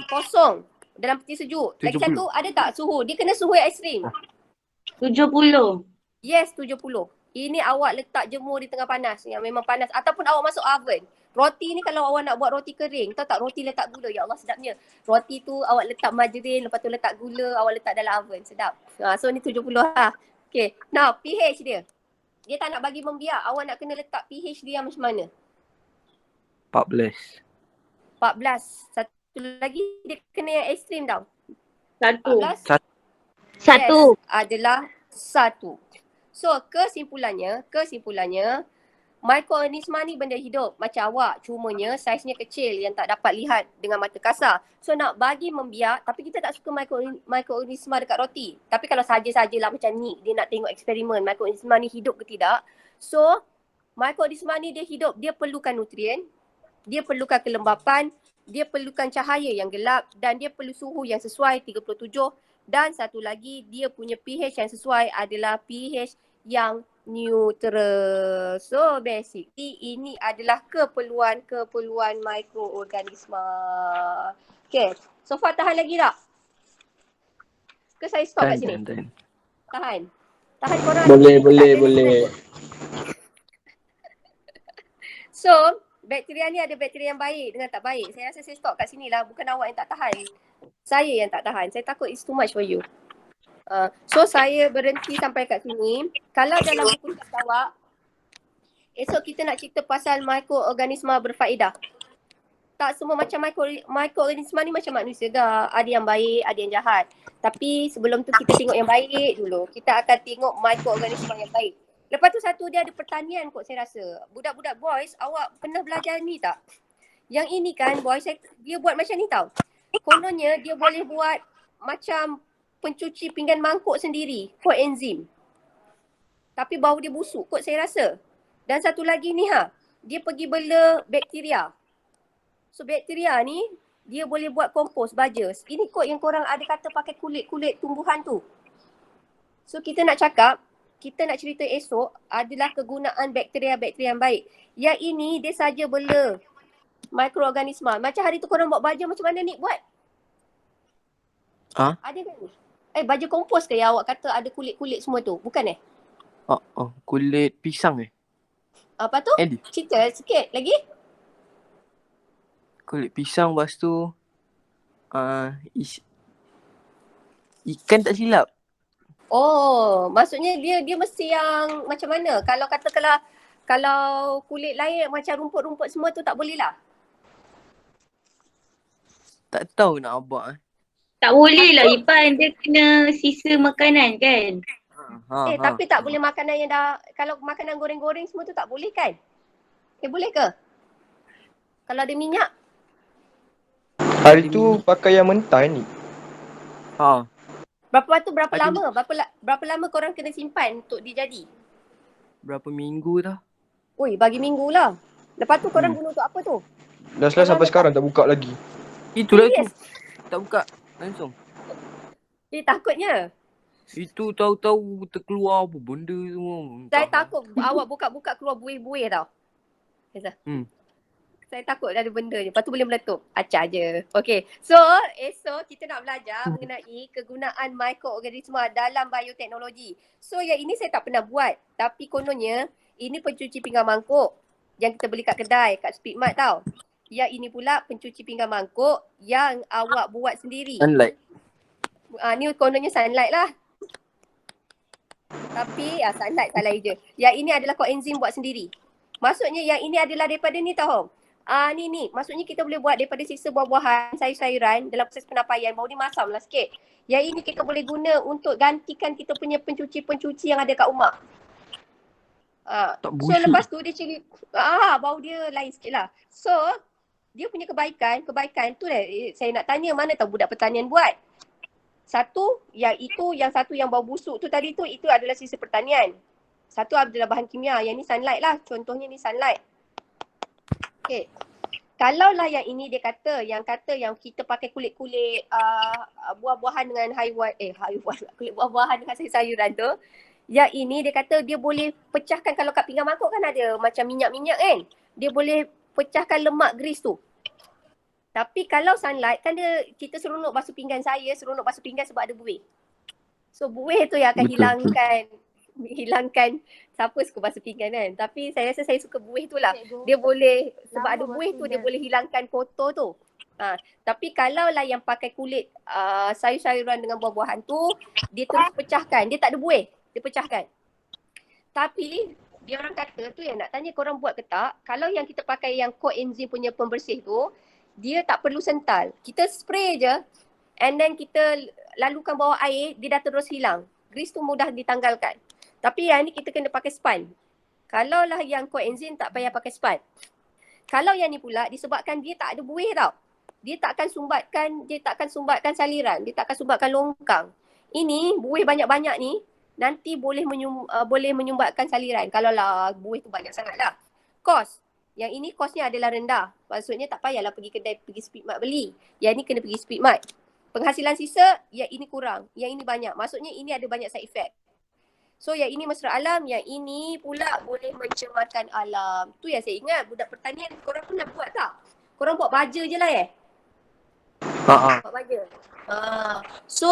Kosong. Dalam peti sejuk. Lagi 70. satu, ada tak suhu? Dia kena suhu yang ekstrim. 70. Yes, 70. Ini awak letak jemur di tengah panas. Yang memang panas. Ataupun awak masuk oven. Roti ni kalau awak nak buat roti kering. Tahu tak roti letak gula? Ya Allah sedapnya. Roti tu awak letak margarin. Lepas tu letak gula. Awak letak dalam oven. Sedap. So ni 70 lah. Okay. Now pH dia. Dia tak nak bagi membiak. Awak nak kena letak pH dia yang macam mana? 14. 14. Satu lagi dia kena yang ekstrim tau. 1. 14. 1. Yes, adalah 1. So kesimpulannya mikroorganisma ni benda hidup macam awak, cumanya saiznya kecil yang tak dapat lihat dengan mata kasar. So nak bagi membiak, tapi kita tak suka mikroorganisma dekat roti. Tapi kalau saja-sajalah macam ni, dia nak tengok eksperimen mikroorganisma ni hidup ke tidak. So mikroorganisma ni dia hidup, dia perlukan nutrien, dia perlukan kelembapan, dia perlukan cahaya yang gelap dan dia perlu suhu yang sesuai 37. Dan satu lagi, dia punya pH yang sesuai adalah pH yang neutral. So basically ini adalah keperluan mikroorganisma. Okay, so far tahan lagi tak? Ke saya stop kat sini? Tahan. Tahan korang. Boleh. So bakteria ni ada bakteria yang baik dengan tak baik. Saya rasa saya stop kat sini lah. Bukan awak yang tak tahan. Saya yang tak tahan. Saya takut it's too much for you. So saya berhenti sampai kat sini. Kalau dalam buku teks awak, esok kita nak cerita pasal mikroorganisma berfaedah. Tak semua macam mikroorganisma ni macam manusia juga. Ada yang baik, ada yang jahat. Tapi sebelum tu kita tengok yang baik dulu. Kita akan tengok mikroorganisma yang baik. Lepas tu satu dia ada pertanian kot saya rasa. Budak-budak boys, awak pernah belajar ni tak? Yang ini kan boys, dia buat macam ni tau. Kononnya dia boleh buat macam pencuci pinggan mangkuk sendiri, koenzim. Tapi bau dia busuk kot saya rasa. Dan satu lagi ni dia pergi bela bakteria. So bakteria ni dia boleh buat kompos baja. Ini kot yang korang ada kata pakai kulit-kulit tumbuhan tu. So kita nak cerita esok adalah kegunaan bakteria-bakteria yang baik. Yang ini dia saja bela mikroorganisma. Macam hari tu korang buat baja macam mana Nick buat? Ada ke ni? Baja kompos ke yang awak kata ada kulit-kulit semua tu? Bukan kulit pisang Apa tu? Eddie. Cerita sikit lagi. Kulit pisang, lepas tu ikan tak silap. Oh, maksudnya dia mesti yang macam mana? Kalau katakanlah kalau kulit lain macam rumput-rumput semua tu tak boleh lah. Tak tahu nak abang. Tak boleh lah Ipan, dia kena sisa makanan kan. Tapi tak boleh makanan yang dah, kalau makanan goreng-goreng semua tu tak boleh kan? Boleh ke? Kalau ada minyak? Hari tu pakai yang mentah ni. Berapa lama? Berapa lama korang kena simpan untuk dia jadi? Berapa minggu dah. Oi, bagi minggu lah. Lepas tu korang guna untuk apa tu? Dah selesai sampai sekarang tak buka lagi. Itulah Serious? tu. Tak buka langsung. Takutnya. Itu tahu-tahu terkeluar apa benda semua. Saya takut awak buka-buka keluar buih-buih tau. Saya takut ada benda je. Lepas tu boleh meletup. Acah je. Okay. So, esok kita nak belajar mengenai kegunaan mikroorganisma dalam bioteknologi. So, yang ini saya tak pernah buat. Tapi kononnya, ini pencuci pinggan mangkuk yang kita beli kat kedai, kat Speedmart tau. Yang ini pula pencuci pinggan mangkuk yang awak buat sendiri. Sunlight. Ni kononnya Sunlight lah. Tapi Sunlight salah je. Yang ini adalah koenzim buat sendiri. Maksudnya yang ini adalah daripada ni tau. Ni. Maksudnya kita boleh buat daripada sisa buah-buahan, sayur-sayuran dalam proses penapaian. Bau ni masam lah sikit. Yang ini kita boleh guna untuk gantikan kita punya pencuci-pencuci yang ada kat rumah. So lepas tu dia ciri, bau dia lain sikit lah. So, dia punya kebaikan tu lah saya nak tanya, mana tahu budak pertanian buat. Satu, yang satu yang bau busuk tu tadi tu, itu adalah sisa pertanian. Satu adalah bahan kimia, yang ni Sunlight lah. Contohnya ni Sunlight. Okay. Kalaulah yang ini dia kata yang kita pakai kulit-kulit buah-buahan dengan haiwan, kulit buah-buahan dengan sayur-sayuran tu, yang ini dia kata dia boleh pecahkan, kalau kat pinggan mangkuk kan ada macam minyak-minyak kan, dia boleh pecahkan lemak grease tu. Tapi kalau Sunlight kan kita seronok basuh pinggan, saya seronok basuh pinggan sebab ada buih. So buih tu yang akan hilangkan siapa suka basuh pinggan kan. Tapi saya rasa saya suka buih tu lah. Dia boleh, sebab ada buih tu dia boleh hilangkan kotor tu. Tapi kalau lah yang pakai kulit sayur-sayuran dengan buah-buahan tu, dia terus pecahkan. Dia tak ada buih, dia pecahkan. Tapi dia orang kata tu yang nak tanya korang buat ke tak, kalau yang kita pakai yang coenzim punya pembersih tu, dia tak perlu sental. Kita spray je and then kita lalukan bawah air, dia dah terus hilang. Grease tu mudah ditanggalkan. Tapi yang ni kita kena pakai span. Kalau lah yang coenzim tak payah pakai span. Kalau yang ni pula disebabkan dia tak ada buih tau. Dia tak akan sumbatkan saliran, dia tak akan sumbatkan longkang. Ini buih banyak-banyak ni nanti boleh menyumbatkan saliran. Kalau lah buih tu banyak sangat lah. Kos. Yang ini kosnya adalah rendah. Maksudnya tak payahlah pergi kedai, pergi Speedmart beli. Yang ni kena pergi Speedmart. Penghasilan sisa, yang ini kurang. Yang ini banyak. Maksudnya ini ada banyak side effect. So yang ini mesra alam, yang ini pula boleh mencemarkan alam. Tu yang saya ingat, budak pertanian korang pernah buat tak? Korang buat baja je lah Buat baja. So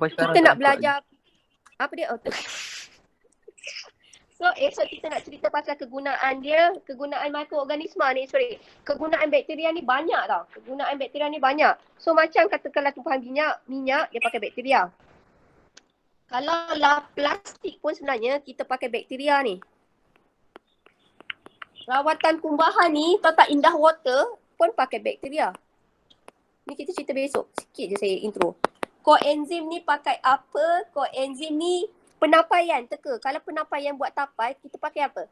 kita nak belajar apa dia? So esok kita nak cerita pasal kegunaan mikroorganisma ni, kegunaan bakteria ni banyak tau. Kegunaan bakteria ni banyak. So macam katakanlah tumpahan minyak dia pakai bakteria. Kalau lah plastik pun sebenarnya kita pakai bakteria ni. Rawatan tumbuhan ni, tak indah water pun pakai bakteria. Ni kita cerita besok. Sikit je saya intro. Koenzim ni pakai apa? Koenzim ni penapaian, teka. Kalau penapaian buat tapai, kita pakai apa?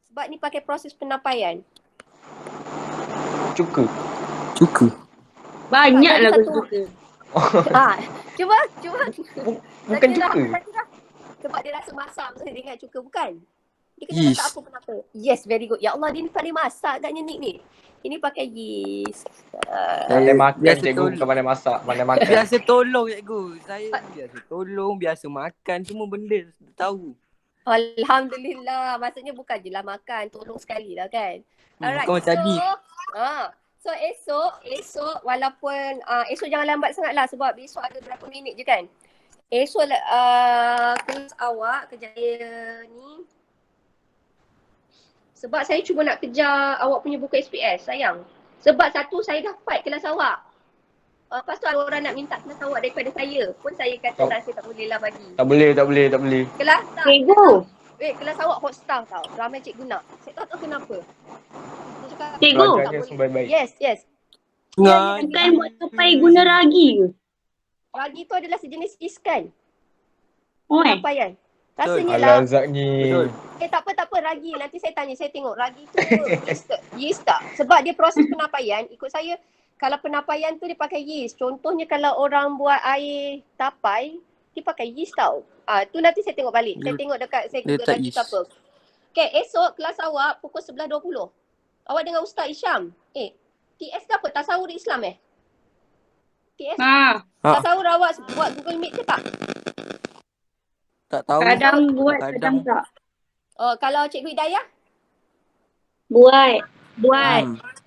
Sebab ni pakai proses penapaian. Cuka. Banyaklah cuka. Cuba. Bukan cuka. Sebab dia rasa masam, saya ingat cuka, bukan? Dia kena masak apa penapa? Yes, very good. Ya Allah, dia ni pandai masak agaknya ni. Ini pakai yeast. Pandai makan cikgu, bukan pandai masak, pandai makan. Biasa tolong cikgu. Saya biasa tolong, biasa makan, semua benda tahu. Alhamdulillah. Maksudnya bukan je lah makan, tolong sekali lah kan. Alright. Bukan tadi. So esok walaupun esok jangan lambat sangat lah sebab besok ada berapa minit je kan. Esok kelas awak kejaya ni Sebab saya cuma nak kejar awak punya buku SPS, sayang. Sebab satu, saya dah fight kelas awak. Lepas tu ada orang nak minta kelas awak daripada saya. Pun saya kata tak, saya tak boleh lah bagi. Tak boleh. Kelas tak. Cikgu. Kelas awak hot staff tau. Ramai cikgu nak. Saya tak tahu kenapa. Saya cakap, Cikgu. tak Belajarnya boleh. semua baik-baik. Yes. Bukan buat sampai guna ragi ke? Ragi tu adalah sejenis is kan? Oi. Penyampaian. Rasanya lah. Alah Zak ni. Betul. Tak apa ragi. Nanti saya tanya, saya tengok ragi tu yeast tak? Sebab dia proses penyampaian, ikut saya, kalau penyampaian tu dia pakai yeast. Contohnya kalau orang buat air tapai, dia pakai yeast tau. Tu nanti saya tengok balik. Saya tengok dekat, saya Google letak ragi yeast. tu apa. Okay, esok kelas awak pukul 11.20. Awak dengan Ustaz Isyam. TS ke apa? Tasawur Islam TS? Ha. Tasawur awak buat Google Meet ke tak? Tak tahu. Kadang buat, kadang tak. Oh, kalau Cikgu Hidayah? Buat.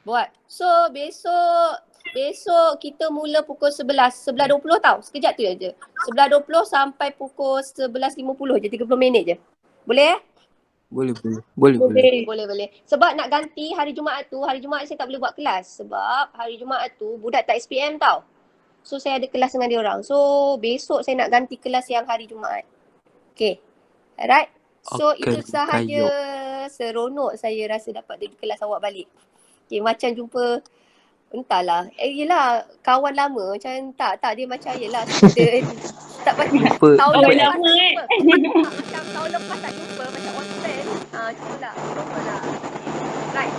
Buat. So besok kita mula pukul 11.20 tau. Sekejap tu je. 11.20 sampai pukul 11.50 je. 30 minit je. Boleh? Boleh. Sebab nak ganti hari Jumaat tu, hari Jumaat saya tak boleh buat kelas. Sebab hari Jumaat tu budak tak SPM tau. So saya ada kelas dengan dia orang. So besok saya nak ganti kelas yang hari Jumaat. Okay. Alright. So Okay, itu sahaja seronok saya rasa dapat pergi kelas awak balik. Okay, macam jumpa entahlah. Yelah kawan lama macam tak dia macam yelah kita tak pasti tahun Kawan lepas lama, tak jumpa. Macam tahun lepas tak jumpa macam on stand. Itulah. Right.